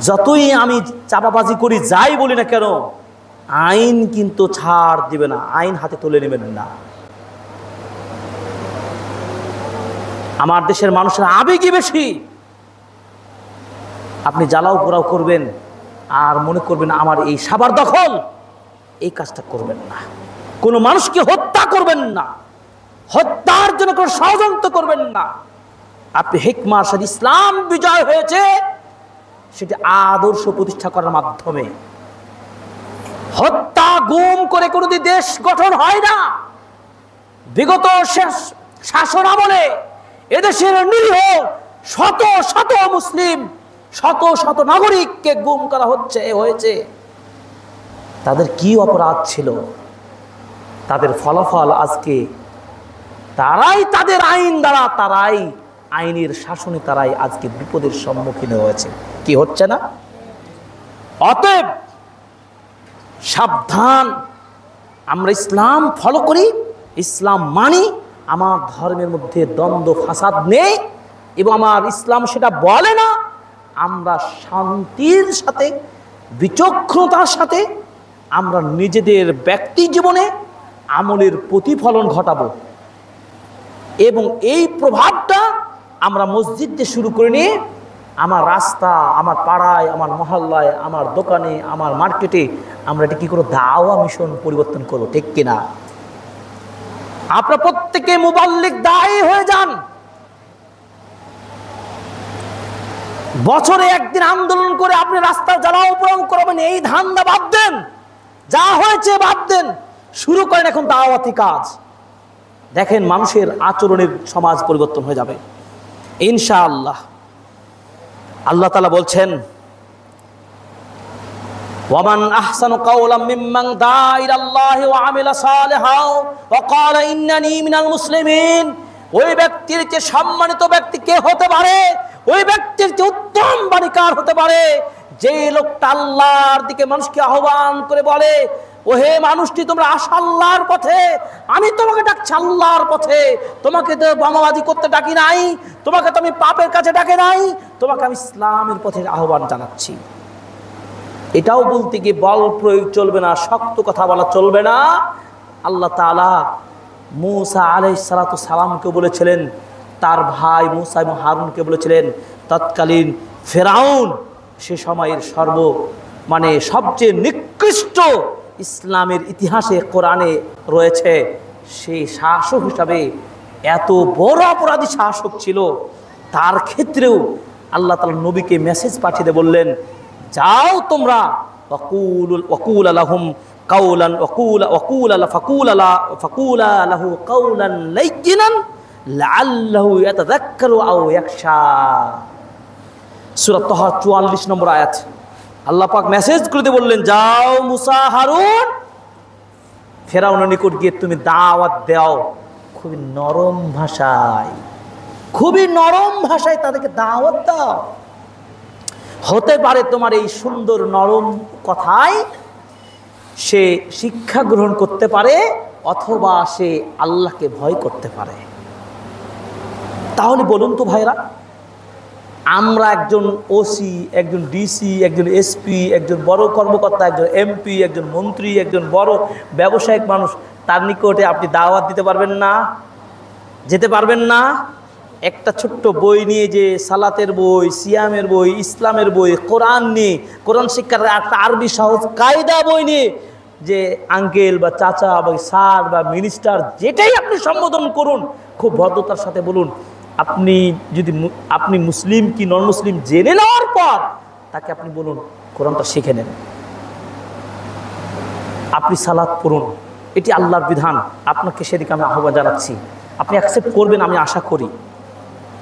যতই আমি চাপাবাজি করি, যাই বলি না কেন, আইন কিন্তু ছাড় দিবে না, আইন হাতে তুলে নেবেন না। আমার দেশের মানুষের আবেগই বেশি। আপনি জ্বালাও পোড়াও করবেন আর মনে করবেন আমার এই সাবার দখল, এই কাজটা করবেন না। কোনো মানুষকে হত্যা করবেন না, হত্যার জন্য কোনো ষড়যন্ত্র করবেন না। আপনি হিকমার সাথে, ইসলাম বিজয় হয়েছে সেটি আদর্শ প্রতিষ্ঠা করার মাধ্যমে। হত্যা, গুম করে কোনোদিন দেশ গঠন হয় না। বিগত শাসন আমলে এদেশের নিরীহ শত শত মুসলিম, শত শত নাগরিককে গুম করা হয়েছে। তাদের কি অপরাধ ছিল? তাদের ফলাফল আজকে তারাই, তাদের আইন দ্বারা, তারাই আইনের শাসনে, তারাই আজকে বিপদের সম্মুখীন হয়েছে। কি হচ্ছে না? অতএব সাবধান, আমরা ইসলাম ফলো করি, ইসলাম মানি, আমার ধর্মের মধ্যে দ্বন্দ্ব ফাসাদ নেই এবং আমার ইসলাম সেটা বলে না। আমরা শান্তির সাথে, বিচক্ষণতার সাথে আমরা নিজেদের ব্যক্তি জীবনে আমলের প্রতিফলন ঘটাবো এবং এই প্রভাবটা আমরা মসজিদ দিয়ে শুরু করে নিয়ে আমার রাস্তা, আমার পাড়ায়, আমার মহল্লায়, আমার দোকানে, আমার মার্কেটে আমরা এটা কি করে দাওয়া মিশন পরিবর্তন করবো, ঠিক কিনা? আপনারা প্রত্যেকে মুবাল্লিগ দায়ী হয়ে যান। বছরে একদিন আন্দোলন করে আপনি রাস্তা জ্বালাও পোড়াও করবেন, এই ধান্দা বাদ দেন। যা হয়েছে বাদ দেন, শুরু করেন এখন দাওয়াতি কাজ। দেখেন মানুষের আচরণের সমাজ পরিবর্তন হয়ে যাবে ইনশাআল্লাহ। আল্লাহ তাআলা বলছেন, ওয়ামান আহসানু কাওলাম মিম্মান দা ইলাল্লাহি ওয়া আমিলা সালিহাও ওয়া ক্বালা ইন্নানি মিনাল মুসলিমিন। ওই ব্যক্তির যে সম্মানিত ব্যক্তি কে হতে পারে, ওই ব্যক্তির যে উত্তম বাণীকার হতে পারে, যে লোকটা আল্লাহর দিকে মানুষকে আহ্বান করে বলে, ওহে মানুষটি তোমরা আসো আল্লাহর পথে, আমি তোমাকে ডাকছি আল্লাহর পথে, তোমাকে তো বোমাবাজি করতে ডাকি নাই, তোমাকে তো আমি পাপের কাছে ডাকে নাই, তোমাকে আমি ইসলামের পথে আহ্বান জানাচ্ছি। এটাও বলতে গিয়ে বল প্রয়োগ চলবে না, শক্ত কথা বলা চলবে না। আল্লাহ তাআলা মূসা আলাইহিস সালাতু সালামকে বলেছিলেন, তার ভাই মূসা এবং হারুনকে বলেছিলেন, তৎকালীন ফেরাউন সে সময়ের সবচেয়ে নিকৃষ্ট ইসলামের ইতিহাসে কোরআনে রয়েছে, সেই শাসক হিসাবে এত বড় অপরাধী শাসক ছিল, তার ক্ষেত্রেও আল্লাহ তাআলা নবীকে মেসেজ পাঠিয়ে দিয়ে বললেন, যাও তোমরা ওয়াকুল লাহুম কাওলান ফাকুলা লাহু কাওলান লাইয়িনান লাআল্লাহু ইয়াতাযাক্কারু আও ইয়াখশা। সূরা তাহা 44 নম্বর আয়াত। আল্লাহ পাক মেসেজ করে দিয়ে বললেন, যাও মুসা হারুন ফেরাউনের নিকট গিয়ে তুমি দাওয়াত দাও, খুবই নরম ভাষায়, খুবই নরম ভাষায় তাদেরকে দাওয়াত দাও। হতে পারে তোমার এই সুন্দর নরম কথায় সে শিক্ষা গ্রহণ করতে পারে, অথবা সে আল্লাহকে ভয় করতে পারে। তাহলে বলুন তো ভাইরা, আমরা একজন ওসি, একজন ডিসি, একজন এসপি, একজন বড় কর্মকর্তা, একজন এমপি, একজন মন্ত্রী, একজন বড় ব্যবসায়িক মানুষ, তার নিকটে আপনি দাওয়াত দিতে পারবেন না? যেতে পারবেন না? একটা ছোট্ট বই নিয়ে, যে সালাতের বই, সিয়ামের বই, ইসলামের বই, কোরআন নিয়ে, কোরআন শিক্ষার একটা আরবি সহজ কায়দা বই নিয়ে, যে আঙ্কেল বা চাচা বা স্যার বা মিনিস্টার যেটাই আপনি সম্বোধন করুন, খুব ভদ্রতার সাথে বলুন। আপনি মুসলিম কি নন মুসলিম জেনে নেওয়ার পর তাকে আপনি বলুন কোরআনটা শিখে নেন, আপনি সালাত পড়ুন, এটি আল্লাহর বিধান, আপনাকে সেদিকে আমি আহ্বান জানাচ্ছি, আপনি অ্যাকসেপ্ট করবেন আমি আশা করি।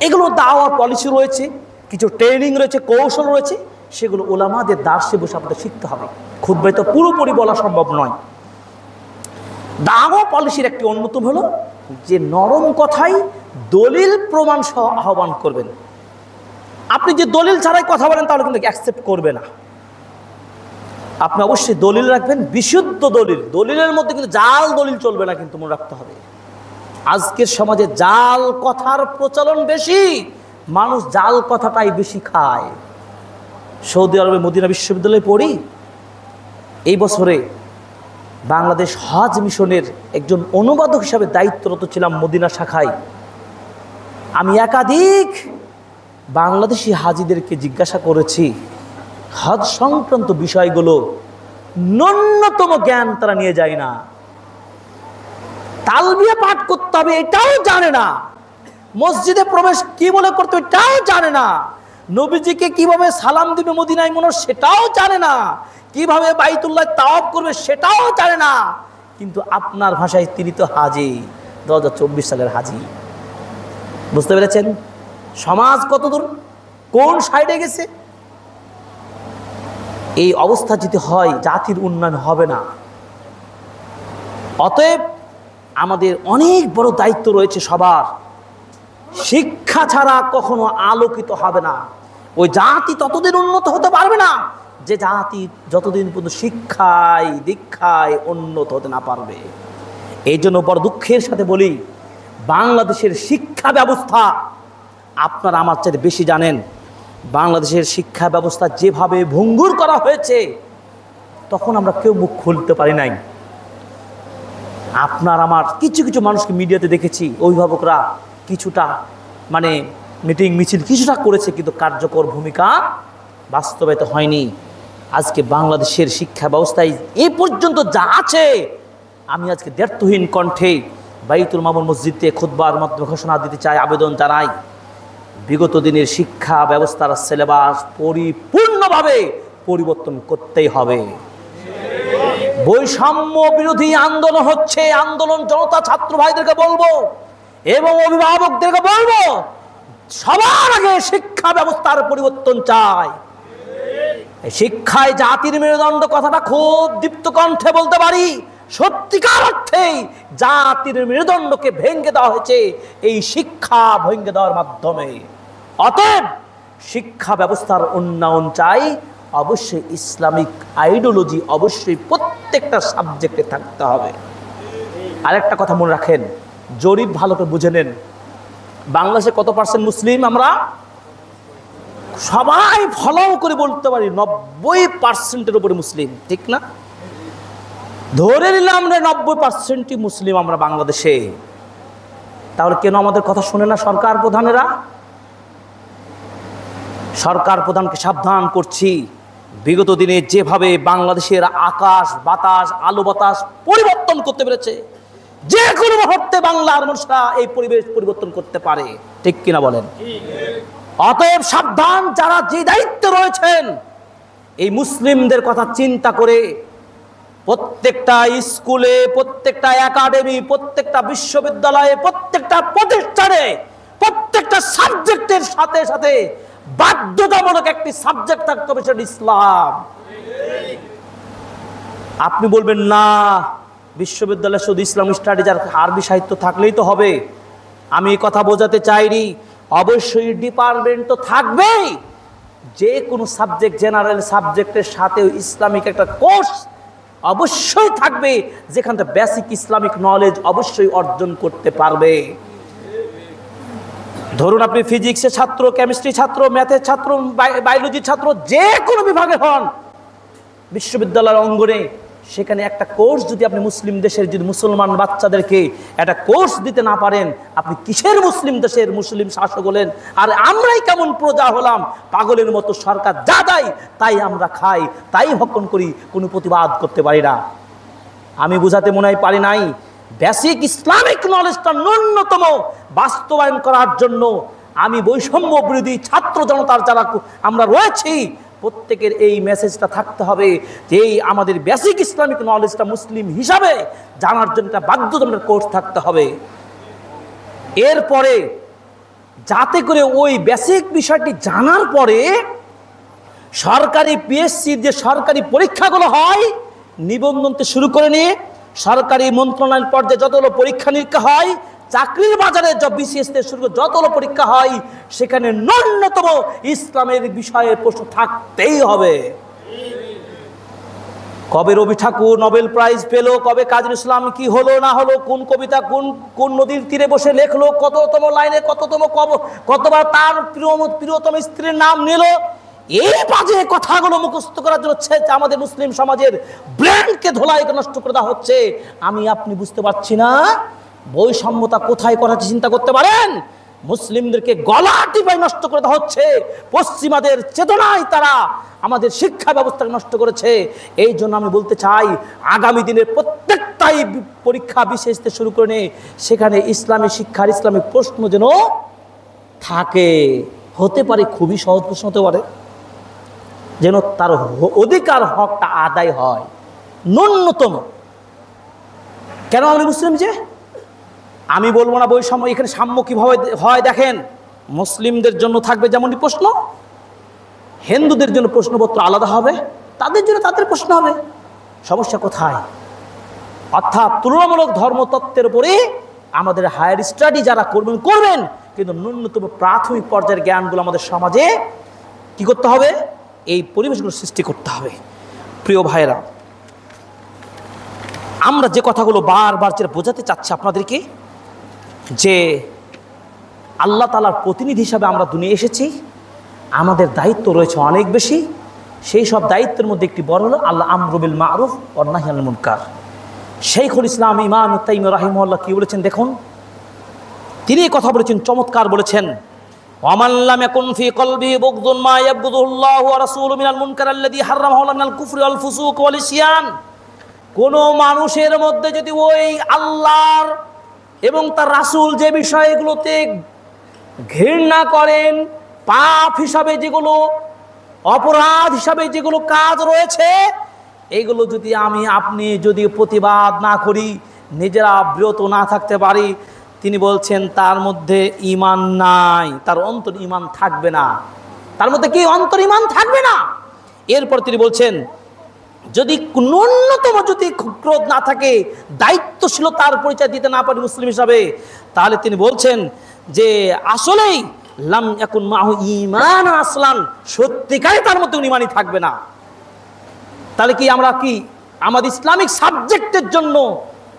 এগুলো দাওয়ার পলিসি রয়েছে, কিছু ট্রেনিং রয়েছে, কৌশল রয়েছে, সেগুলো ওলামাদের দার্সে বসে আপনাদের শিখতে হবে। খুতবায় তো পুরোপুরি বলা সম্ভব নয়। দাওয়া পলিসির একটি অন্যতম হলো যে নরম কথাই দলিল প্রমাণ সহ আহ্বান করবেন। আপনি যে দলিল ছাড়াই কথা বলেন তাহলে কিন্তু অ্যাকসেপ্ট করবে না। আপনি অবশ্যই দলিল রাখবেন, বিশুদ্ধ দলিল। দলিলের মধ্যে কিন্তু জাল দলিল চলবে না, কিন্তু মনে রাখতে হবে। আজকের সমাজে জাল কথার প্রচলন বেশি, মানুষ জাল কথাটাই বেশি খায়। সৌদি আরবে মদিনা বিশ্ববিদ্যালয়ে পড়ি, এই বছরে বাংলাদেশ হজ মিশনের একজন অনুবাদক হিসাবে দায়িত্বরত ছিলাম মদিনা শাখায়। আমি একাধিক বাংলাদেশি হাজিদেরকে জিজ্ঞাসা করেছি হজ সংক্রান্ত বিষয়গুলো, ন্যূনতম জ্ঞান তারা নিয়ে যায় না। তালবিয়া পাঠ করতে হবে এটাও জানে না, মসজিদে প্রবেশ কি বলে করতে হবে এটাও জানে না, নবীজিকে কিভাবে সালাম দিবে মদিনায় মনোর সেটাও জানে না, কিভাবে বাইতুল্লাহ তাওয়াফ করবে সেটাও জানে না। কিন্তু আপনার ভাষায় তিনি তো হাজি, 2024 সালের হাজি। বুঝতে পেরেছেন সমাজ কতদূর কোন সাইডে গেছে? এই অবস্থা যদি হয় জাতির উন্নয়ন হবে না। অতএব আমাদের অনেক বড় দায়িত্ব রয়েছে সবার। শিক্ষা ছাড়া কখনো আলোকিত হবে না। ওই জাতি ততদিন উন্নত হতে পারবে না যে জাতি যতদিন পর্যন্ত শিক্ষায় দীক্ষায় উন্নত হতে না পারবে। এই জন্য বড় দুঃখের সাথে বলি, বাংলাদেশের শিক্ষা ব্যবস্থা আপনারা আমার চাইতে বেশি জানেন। বাংলাদেশের শিক্ষা ব্যবস্থা যেভাবে ভঙ্গুর করা হয়েছে, তখন আমরা কেউ মুখ খুলতে পারি নাই। আপনার আমার কিছু কিছু মানুষকে মিডিয়াতে দেখেছি, অভিভাবকরা কিছুটা মিটিং মিছিল কিছুটা করেছে, কিন্তু কার্যকর ভূমিকা বাস্তবায়িত হয়নি। আজকে বাংলাদেশের শিক্ষা ব্যবস্থায় এ পর্যন্ত যা আছে, আমি আজকে দ্ব্যর্থহীন কণ্ঠে বাইতুল মামুন মসজিদে খুতবার মাধ্যমে ঘোষণা দিতে চাই, আবেদন জানাই, বিগত দিনের শিক্ষা ব্যবস্থার সিলেবাস পরিপূর্ণভাবে পরিবর্তন করতেই হবে। বৈষম্য বিরোধী আন্দোলন হচ্ছে, আন্দোলন জনতা ছাত্র ভাইদেরকে বলবো এবং অভিভাবকদেরকে বলবো, সবার আগে শিক্ষা ব্যবস্থার পরিবর্তন চাই। শিক্ষায় জাতির মেরুদণ্ড কথাটা খুব দীপ্ত কণ্ঠে বলতে পারি। সত্যিকার অর্থেই জাতির মেরুদণ্ডকে ভেঙে দেওয়া হয়েছে এই শিক্ষা ভেঙে দেওয়ার মাধ্যমে। অতএব শিক্ষা ব্যবস্থার উন্নয়ন চাই। অবশ্যই ইসলামিক আইডিওলজি অবশ্যই প্রত্যেকটা সাবজেক্টে থাকতে হবে। আরেকটা কথা মনে রাখেন, জরিপ ভালো করে বুঝে নেন, বাংলাদেশে কত পার্সেন্ট মুসলিম? আমরা সবাই ফলো করে বলতে পারি 90%-এর উপরে মুসলিম, ঠিক না? ধরে নিলাম আমরা 90%ই মুসলিম আমরা বাংলাদেশে। তাহলে কেন আমাদের কথা শোনে না সরকার প্রধানেরা? সরকার প্রধানকে সাবধান করছি, বিগত দিনে যেভাবে বাংলাদেশের আকাশ বাতাস আলো বাতাস পরিবর্তন করতে পেরেছে, যে কোনো মুহূর্তে বাংলার মানুষরা এই পরিবেশ পরিবর্তন করতে পারে, ঠিক কিনা বলেন? অতএব সাবধান, যারা যে দায়িত্বে রয়েছেন এই মুসলিমদের কথা চিন্তা করে প্রত্যেকটা স্কুলে, প্রত্যেকটা একাডেমি, প্রত্যেকটা বিশ্ববিদ্যালয়ে, প্রত্যেকটা প্রতিষ্ঠানে, প্রত্যেকটা সাবজেক্টের সাথে সাথে বাধ্যতামূলক একটি সাবজেক্ট থাকতে হবে, সেটা ইসলাম। আপনি বলবেন না বিশ্ববিদ্যালয়ে শুধু ইসলামিক স্টাডিজ আর আরবি সাহিত্য থাকলেই তো হবে। আমি এই কথা বোঝাতে চাইনি, অবশ্যই ডিপার্টমেন্ট তো থাকবেই, যে কোনো সাবজেক্ট জেনারেল সাবজেক্টের সাথেও ইসলামিক একটা কোর্স অবশ্যই থাকবে, যেখান থেকে বেসিক ইসলামিক নলেজ অবশ্যই অর্জন করতে পারবে। ধরুন আপনি ফিজিক্সের ছাত্র, কেমিস্ট্রি ছাত্র, ম্যাথের ছাত্র, বায়োলজির ছাত্র, যে কোনো বিভাগে হন, বিশ্ববিদ্যালয়ের অঙ্গনে সেখানে একটা কোর্স যদি আপনি মুসলিম দেশের যদি মুসলমান বাচ্চাদেরকে একটা কোর্স দিতে না পারেন, আপনি কিসের মুসলিম দেশের মুসলিম শাসক হলেন? আর আমরাই কেমন প্রজা হলাম, পাগলের মতো সরকার যা দেয় তাই আমরা খাই, তাই ভক্ষণ করি, কোনো প্রতিবাদ করতে পারি না। আমি বুঝাতে মনে হয় পারি নাই, বেসিক ইসলামিক নলেজটা ন্যূনতম বাস্তবায়ন করার জন্য আমি বৈষম্য বিরোধী ছাত্র জনতার যারা আমরা রয়েছি, প্রত্যেকের এই মেসেজটা থাকতে হবে যে এই আমাদের বেসিক ইসলামিক নলেজটা মুসলিম হিসাবে জানার জন্য একটা বাধ্যতামূলক কোর্স থাকতে হবে। এরপরে যাতে করে ওই বেসিক বিষয়টি জানার পরে সরকারি পিএসসির যে সরকারি পরীক্ষাগুলো হয়, নিবন্ধন থেকে শুরু করে নিয়ে সরকারি মন্ত্রণালয় পর্যায়ে যতগুলো পরীক্ষা নিরীক্ষা হয়, চাকরির বাজারে বিসিএস থেকে শুরু করে যতগুলো পরীক্ষা হয়, সেখানে ন্যূনতম ইসলামের বিষয়ে প্রশ্ন থাকতেই হবে। কবে রবি ঠাকুর নোবেল প্রাইজ পেল, কবে কাজী নজরুল ইসলাম কি হলো না হলো, কোন কবিতা কোন নদীর তীরে বসে লেখলো, কততম লাইনে কতবার তার প্রিয়তম স্ত্রীর নাম নিল, এই বাজে কথাগুলো মুখস্থ করার জন্য আমাদের মুসলিম সমাজের ব্রেনকে ধোলাই নষ্ট করে দেওয়া হচ্ছে। আমি আপনি বুঝতে পারছি না বৈষম্যতা কোথায় করা হচ্ছে, চিন্তা করতে পারেন? মুসলিমদেরকে গলা টিপাই নষ্ট করে দেওয়া হচ্ছে, পশ্চিমাদের চেতনায় তারা আমাদের শিক্ষা ব্যবস্থাকে নষ্ট করেছে। এই জন্য আমি বলতে চাই, আগামী দিনের প্রত্যেকটাই পরীক্ষা বিশেষ থেকে শুরু করে নিয়ে সেখানে ইসলামী শিক্ষার ইসলামিক প্রশ্ন যেন থাকে। হতে পারে খুবই সহজ প্রশ্ন হতে পারে, যেন তার অধিকার হকটা আদায় হয় ন্যূনতম। কেন আমি মুসলিম, যে আমি বলবো না বৈষম্য, এখানে সাম্য কিভাবে হয় দেখেন। মুসলিমদের জন্য থাকবে যেমনই প্রশ্ন, হিন্দুদের জন্য প্রশ্নপত্র আলাদা হবে, তাদের জন্য তাদের প্রশ্ন হবে। সমস্যা কোথায়? অর্থাৎ তুলনামূলক ধর্মতত্ত্বের উপরে আমাদের হায়ার স্টাডি যারা করবেন, কিন্তু ন্যূনতম প্রাথমিক পর্যায়ের জ্ঞানগুলো আমাদের সমাজে কি করতে হবে? এই পরিবেশগুলো সৃষ্টি করতে হবে। প্রিয় ভাইয়েরা, আমরা যে কথাগুলো বারবার যেটা বোঝাতে চাচ্ছি আপনাদেরকে, যে আল্লাহ তাআলার প্রতিনিধি হিসাবে আমরা দুনিয়া এসেছি, আমাদের দায়িত্ব রয়েছে অনেক বেশি। সেই সব দায়িত্বের মধ্যে একটি বড় হলো আল্লাহ আমরু বিল মারুফ ওয়া নাহই আনিল মুনকার। শাইখুল ইসলাম ইমাম তাইমিয়্যিহ রাহিমাহুল্লাহ কি বলেছেন দেখুন, তিনি এই কথা বলেছেন, চমৎকার বলেছেন, ওয়ামান লাম ইয়াকুন ফি কলবিহি বুগদুন মা ইয়াবগুদুল্লাহু ওয়া রাসূলুহু মিনাল মুনকার আল্লাযী হারামাহু আল্লাহু মিনাল কুফরি ওয়াল ফুসুক ওয়াল ইসয়ান। কোন মানুষের মধ্যে যদি ওই আল্লাহর এবং তার রাসূল যে বিষয়গুলোতে ঘৃণা করেন, পাপ হিসাবে যেগুলো, অপরাধ হিসাবে যেগুলো কাজ রয়েছে, এইগুলো যদি আমি আপনি যদি প্রতিবাদ না করি, নিজেরা বিরত না থাকতে পারি, তিনি বলছেন তার মধ্যে ঈমান নাই, তার অন্তর ঈমান থাকবে না। তার মধ্যে কি অন্তর ঈমান থাকবে না? এরপর তিনি বলছেন যদি ন্যূনতম যদি ক্রোধ না থাকে, দায়িত্বশীলতার পরিচয় দিতে না পারি মুসলিম হিসাবে, তাহলে তিনি বলছেন যে আসলেই লাম ইয়াকুন মাহু ঈমান আসলান, সত্যিকারে তার মধ্যে ঈমানই থাকবে না। তাহলে কি আমরা কি আমাদের ইসলামিক সাবজেক্টের জন্য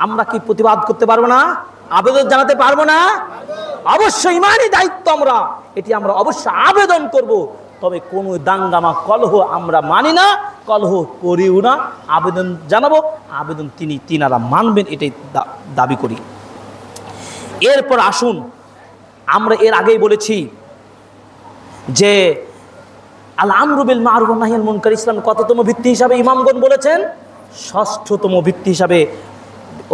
আমরা কি প্রতিবাদ করতে পারবো না? আবেদন জানাতে পারবো না? অবশ্যই ঈমানি দায়িত্ব এটি আমরা অবশ্যই আবেদন করব। তবে কোনো দাঙ্গামা কলহ আমরা মানি না, কলহ করিও না। আবেদন জানাবো, আবেদন তিনারা মানবেন, এটাই দাবি করি। এরপর আসুন, আমরা এর আগেই বলেছি যে আল আমরু বিল মারুফ ওয়া নাহই আনিল মুনকার ইসলাম কততম ভিত্তি হিসাবে ইমামগণ বলেছেন? ষষ্ঠতম ভিত্তি হিসাবে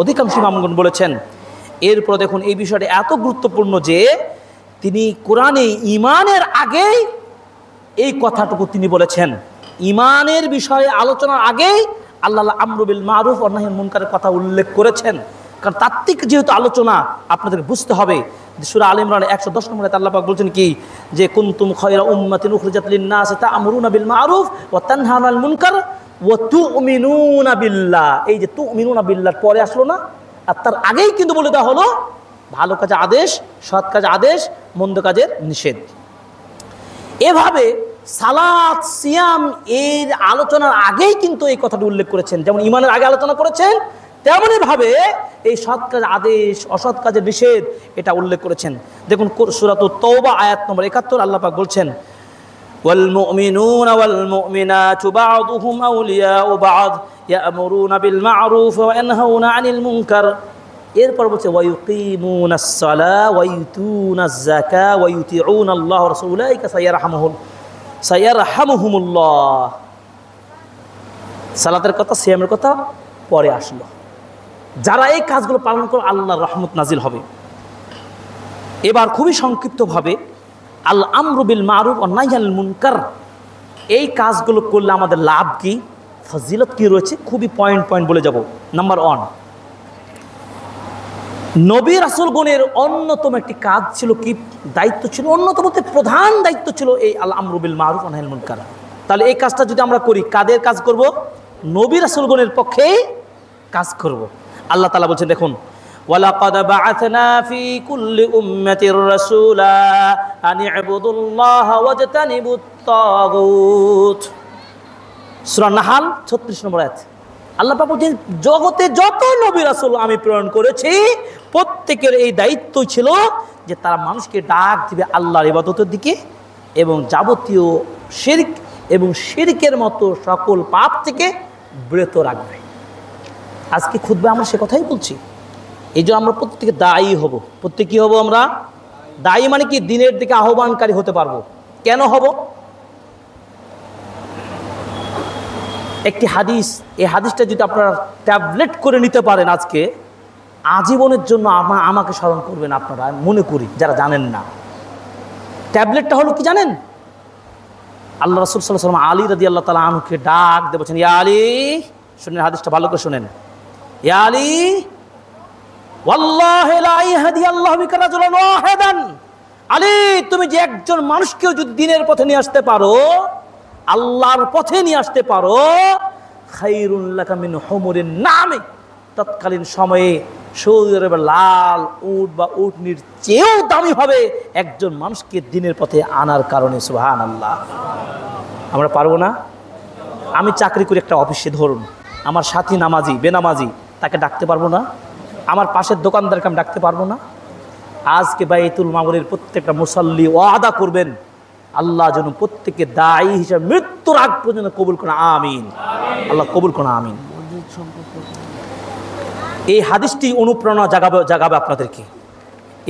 অধিকাংশ ইমামগণ বলেছেন। এরপর দেখুন এই বিষয়টা এত গুরুত্বপূর্ণ যে তিনি কোরআনে ঈমানের আগেই এই কথাটুকু তিনি বলেছেন। ঈমানের বিষয়ে আলোচনার আগেই আল্লাহ আমরু বিল মারুফ ওয়া নাহই আনিল মুনকারের কথা উল্লেখ করেছেন। কারণ তাত্ত্বিক যেহেতু আলোচনা আপনাদের বুঝতে হবে। সূরা আলে ইমরান 110 নম্বরে আল্লাহ পাক বলছেন কি, যে কুনতুম খায়রা উম্মাতিন উখরিজাত লিন-নাস তা'মুরুনা বিল মা'রুফ ওয়া তানহাউনা আনিল মুনকার ওয়া তু'মিনুনা বিল্লাহ। এই যে তু'মিনুনা বিল্লাহর পরে আসলো না, আর তার আগেই কিন্তু বলে দেওয়া হলো ভালো কাজে আদেশ, সৎ কাজে আদেশ, মন্দ কাজের নিষেধ। এভাবে সালাত সিয়াম এর আলোচনার আগেই কিন্তু এই কথাটি উল্লেখ করেছেন, যেমন ঈমানের আগে আলোচনা করেছেন, তেমনই ভাবে এই সৎ কাজ আদেশ, অসৎ কাজের নিষেধ এটা উল্লেখ করেছেন। দেখুন সূরাতুত তাওবা আয়াত নম্বর 71 আল্লাহ পাক বলছেন, ওয়াল মুমিনুনা ওয়াল মুমিনাতু বা'দুহুম আউলিয়াউ বা'দ ইয়া'মুরুনা বিল মা'রুফ ওয়া ইয়ানহাউনা আনিল মুনকার। এরপর বলছে ওয়া ইউকিমুনাস সালাহ ওয়া ইউতুনাজ যাকাহ ওয়া ইউতিউনা আল্লাহ ওয়া রাসূলাহু উলাইকা সায়ারহামুহুমুল্লাহ। সালাতের কথা, সিয়ামের কথা পরে আসলো। যারা এই কাজগুলো পালন করে আল্লাহর রহমত নাজিল হবে। এবার খুবই সংক্ষিপ্তভাবে আল আমরু বিল মারুফ ওয়ান নাহই আনিল মুনকার, এই কাজগুলো করলে আমাদের লাভ কি, ফজিলত কি রয়েছে, খুবই পয়েন্ট বলে যাব। নাম্বার 1, নবী রাসূলগণের অন্যতম একটি কাজ ছিল কি, দায়িত্ব ছিল, অন্যতম প্রধান দায়িত্ব ছিল এই আল আমরু বিল মারুফ ওয়া নাহই আনিল মুনকার। তাহলে এই কাজটা যদি আমরা করি, কাদের কাজ করব, নবী রাসূলগণের পক্ষে কাজ করব। আল্লাহ তাআলা বলছেন, দেখুন ওয়ালাকাদ বা'আথনা ফি কুল্লি উম্মাতির রাসূলা আন ইবুদুল্লাহা ওয়াজতানিবুত তাগুত। সূরা নাহাল 36 নম্বর আয়াত। আল্লাহ পাক বলছেন, জগতে যত নবী রাসূল আমি প্রেরণ করেছি প্রত্যেকের এই দায়িত্ব ছিল যে তারা মানুষকে ডাক দিবে আল্লাহর ইবাদতের দিকে এবং যাবতীয় শিরক এবং শিরকের মতো সকল পাপ থেকে বিরত রাখবে। আজকে খুতবায় আমরা সে কথাই বলছি। এই জন্য আমরা প্রত্যেকে দায়ী হব। প্রত্যেকে কি হব আমরা? দায়ী মানে কি, দিনের দিকে আহ্বানকারী হতে পারবো। কেন হব? একটি হাদিস, এই হাদিসটা যদি আপনারা ট্যাবলেট করে নিতে পারেন আজকে, আজীবনের জন্য আমাকে স্মরণ করবেন আপনারা, মনে করি যারা জানেন না। ট্যাবলেটটা হলো কি জানেন? আল্লাহ রাসূল সাল্লাল্লাহু আলাইহি ওয়াসাল্লাম আলী রাদিয়াল্লাহু তাআলা আনহুকে ডাক দিয়ে বলছেন, ইয়া আলী, শুনেন হাদিসটা ভালো করে শুনেন, ইয়া আলী ওয়াল্লাহি লা ইয়াহদিয়াল্লাহু বিকা রাজুলান ওয়াহিদান। আলী, তুমি যে একজন মানুষকেও যদি দিনের পথে নিয়ে আসতে পারো, আল্লাহর পথে নিয়ে আসতে পারো, খায়রুন লাকা মিন হুমুরিন নাম, তৎকালীন সময়ে সৌদি আরবের লাল উট বা উটনির চেয়েও দামি হবে একজন মানুষকে দিনের পথে আনার কারণে। সুবহানাল্লাহ। আমরা পারবো না? আমি চাকরি করি একটা অফিসে, ধরুন আমার সাথী নামাজি বেনামাজি, তাকে ডাকতে পারবো না? আমার পাশের দোকানদারকে আমি ডাকতে পারবো না? আজকে বাইতুল মামুরের প্রত্যেকটা মুসাল্লি ওয়াদা করবেন, আল্লাহ যেন প্রত্যেককে দায়ী হিসেবে মৃত্যুর আগ পর্যন্ত কবুল করেন, আমিন। আল্লাহ কবুল করেন, আমিন। এই হাদিসটি অনুপ্রেরণা জাগাবে আপনাদেরকে।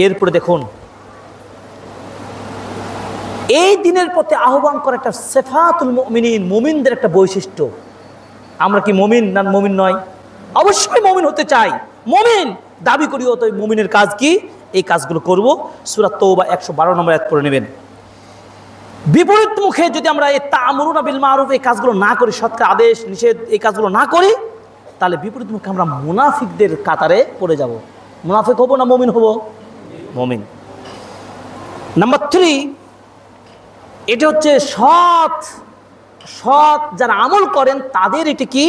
এরপরে দেখুন, এই দিনের পথে আহ্বান করা একটা সিফাতুল মুমিনিন, মুমিনদের একটা বৈশিষ্ট্য। আমরা কি মুমিন না মুমিন নয়? অবশ্যই মুমিন হতে চাই, মুমিন দাবি করি। তো মুমিনের কাজ কি? এই কাজগুলো করব। সূরা তাওবা 112 নম্বর আয়াত পড়ে নেবেন। বিপরীত মুখে যদি আমরা এই তা'মুরুনা বিল মারুফ এই কাজগুলো না করি, সৎ কাজ আদেশ নিষেধ এই কাজগুলো না করি, তাহলে বিপরীত মুখে আমরা মুনাফিকদের কাতারে পড়ে যাব। মুনাফিক হব না মুমিন হব? মুমিন। নাম্বার 3, এটা হচ্ছে সৎ যারা আমল করেন তাদের এটি কি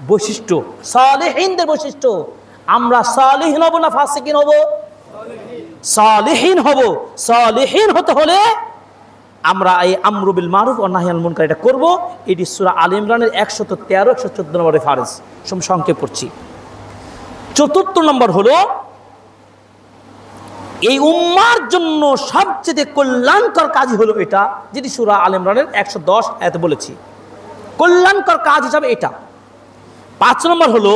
বৈশিষ্ট্য, সালেহিনদের বৈশিষ্ট্য। আমরা সালেহিন হব না ফাসিকিন হব? সালেহিন হব। সালেহিন হতে হলে আমরা এই আমরু বিল মারুফ ওয়া নাহই আনিল মুনকার এটা করব। এটি সূরা আলে ইমরানের 113 114 নম্বর রেফারেন্স, সংক্ষেপ পড়ছি। 4th নম্বর হলো, এই উম্মার জন্য সবচেয়ে কল্যাণকর কাজ হলো এটা, যেটি সূরা আলে ইমরানের 110 আয়াতে বলেছি, কল্যাণকর কাজ হিসাবে এটা। 5 নম্বর হলো,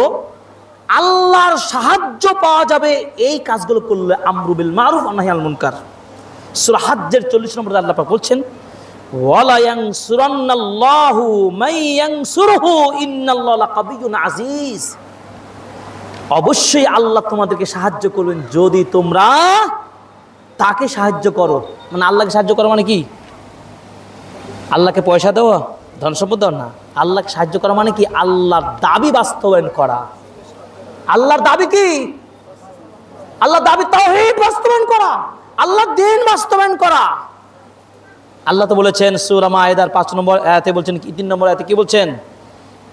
আল্লাহর সাহায্য পাওয়া যাবে এই কাজগুলো করলে, আমরু বিল মারুফ ওয়া নাহই আনিল মুনকার। সূরা হজ্জের 40 নম্বর আল্লাহ পাক বলছেন, ওয়ালা ইয়ানসুরান্নাল্লাহু মান ইয়ানসুরহু ইন্নাল্লাহা লাকাবিয়্যুন আজিজ। অবশ্যই আল্লাহ তোমাদেরকে সাহায্য করবেন যদি তোমরা তাকে সাহায্য করো। মানে আল্লাহকে সাহায্য করা মানে কি? আল্লাহকে পয়সা দেওয়া, ধন সম্পদ দেওয়া না। আল্লাহকে সাহায্য করা মানে কি? আল্লাহর দাবি বাস্তবায়ন করা। আল্লাহর দাবি কি? আল্লাহ দাবি তাওহীদ বাস্তবায়ন করা, আল্লাহ দ্বীন বাস্তবায়ন করা। আল্লাহ তো বলেছেন সূরা মায়েদার 5 নম্বর আয়াতে বলছেন কি, 3 নম্বর আয়াতে কি বলছেন?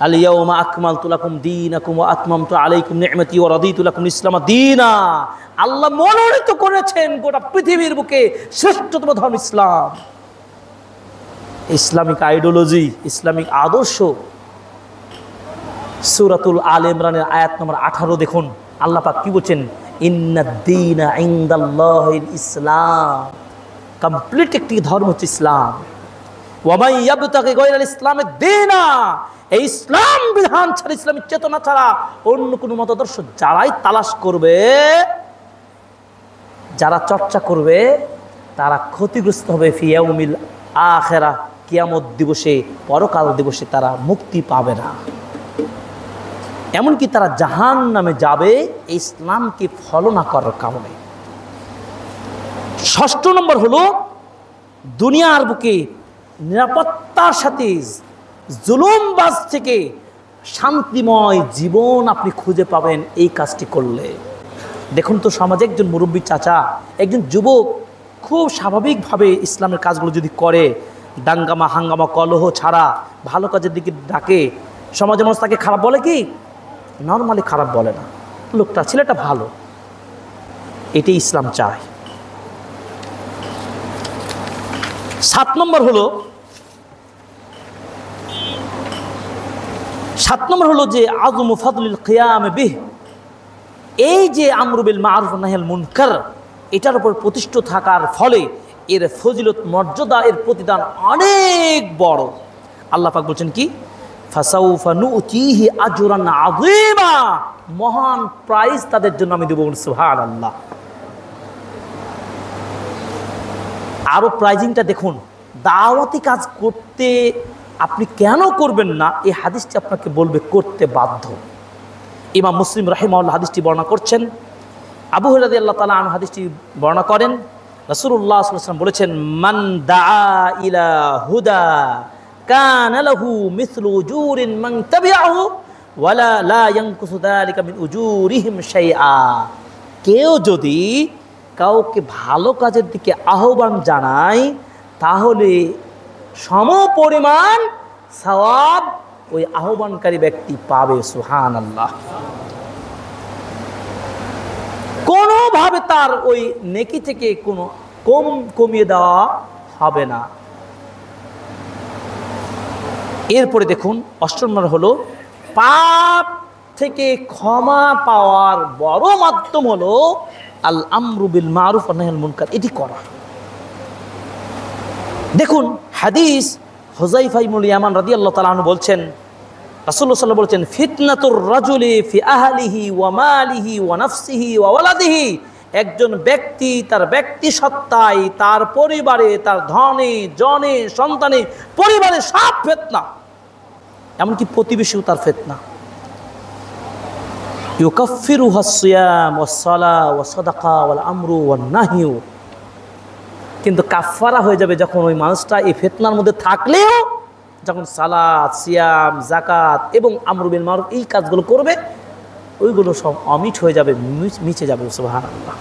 আল ইয়াউমা আকমালতু লাকুম দীনাকুম ওয়া আতমামতু আলাইকুম নি'মাতি ওয়া রাদিতু লাকুম ইসলাম দীনা। আল্লাহ মনোনীত করেছেন গোটা পৃথিবীর বুকে শ্রেষ্ঠতম ধর্ম ইসলাম। ইসলামিক আইডিওলজি, ইসলামিক আদর্শ। সূরাতুল আল ইমরানের আয়াত নম্বর 18 দেখুন, আল্লাহ পাক কি বলছেন? ইন্নাদ-দীনা ইনদাল্লাহিল ইসলাম। কমপ্লিট একটি ধর্ম হচ্ছে ইসলাম। ওয়া মান ইয়াবতাগি গায়রাল ইসলামি দীনা, এই ইসলাম বিধান ছাড়া, ইসলামী চেতনা ছাড়া অন্য কোনো মতাদর্শ যারাই তালাশ করবে, যারা চর্চা করবে, তারা ক্ষতিগ্রস্ত হবে। ফি ইয়াউমিল আখিরাহ, কিয়ামত দিবসে, পরকাল দিবসে তারা মুক্তি পাবে না, এমনকি তারা জাহান্নামে যাবে এই ইসলামকে ফলো না করার কারণে। 6 নম্বর হলো দুনিয়ার বুকে নিরাপত্তার সাথে জুলুমবাজ থেকে শান্তিময় জীবন আপনি খুঁজে পাবেন এই কাজটি করলে। দেখুন তো সমাজে একজন মুরব্বী চাচা, একজন যুবক খুব স্বাভাবিকভাবে ইসলামের কাজগুলো যদি করে, দাঙ্গামা হাঙ্গামা কলহ ছাড়া ভালো কাজের দিকে ডাকে, সমাজের মানুষ তাকে খারাপ বলে কি? নর্মালি খারাপ বলে না, লোকটা ছেলেটা ভালো। এটাই ইসলাম চায়। 7 নম্বর হলো যে আযমু ফাদলিল কিয়াম বিহ, এই যে আমরু বিল মারুফ ওয়া নাহয়ুল মুনকার, এটার উপর প্রতিষ্ঠিত থাকার ফলে এর ফজিলত, মর্যাদা, এর প্রতিদান অনেক বড়। আল্লাহ পাক বলছেন কি? ফাসাউফা নুতিহি আজরান আযীমা, মহান প্রাইজ তাদের জন্য আমি দেব। সুবহানাল্লাহ। আরো প্রাইজিংটা দেখুন। দাওয়াতি কাজ করতে আপনি কেন করবেন না, এই হাদিসটি আপনাকে বলবে করতে বাধ্য। ইমাম মুসলিম রাহিমাহুল্লাহ হাদিসটি বর্ণনা করছেন। আবু হুরায়রা রাদিয়াল্লাহু তাআলা আনহু হাদিসটি বর্ণনা করেন। রাসূলুল্লাহ সাল্লাল্লাহু আলাইহি ওয়াসাল্লাম বলেছেন, মান দাআ ইলা হুদা কানা লাহু মিসলু উজুরিন মান তাবিআহু ওয়ালা লা ইয়ানকুসু যালিকা মিন উজুরিহিম শাইআ। কেউ যদি কাউকে ভালো কাজের দিকে আহ্বান জানায়, তাহলে সমপরিমাণ সওয়াব ওই আহ্বানকারী ব্যক্তি পাবে। সুবহানাল্লাহ। কোনোভাবে তার ওই নেকি থেকে কোনো কমিয়ে দেওয়া হবে না। এরপরে দেখুন 8 নম্বর হলো পাপ থেকে ক্ষমা পাওয়ার বড় মাধ্যম হলো আল আমরু বিল মারুফ ওয়া নাহয়ুল মুনকার, এটি করা। দেখুন হাদিস হুযায়ফা ইবনুল ইয়ামান রাদিয়াল্লাহু তাআলা আনহু বলছেন, রাসূলুল্লাহ সাল্লাল্লাহু আলাইহি ওয়াসাল্লাম বলছেন, ফিতনাতুর রাজুলি ফি আহলিহি ওয়া মালিহি ওয়া নাফসিহি ওয়া ওয়ালাদিহি, একজন ব্যক্তি তার ব্যক্তি সত্তায়, তার পরিবারে, তার ধনে জনে সন্তানে, পরিবারে সব ফিতনা, এমনকি প্রতিবেশীও তার ফিতনা। ইউকাফিরুহা সিয়াম ওয়াস সালাহ ওয়াস সাদাকা ওয়াল আমরু ওয়ান নাহয়ু, কিন্তু কাফারা হয়ে যাবে যখন ওই মানুষটা এই ফিতনার মধ্যে থাকলেও যখন সালাত, সিয়াম, যাকাত এবং আমরু বিল মারুফ এই কাজগুলো করবে, ওইগুলো সব অমিট হয়ে যাবে, মিছে যাবে। সুবহানাল্লাহ।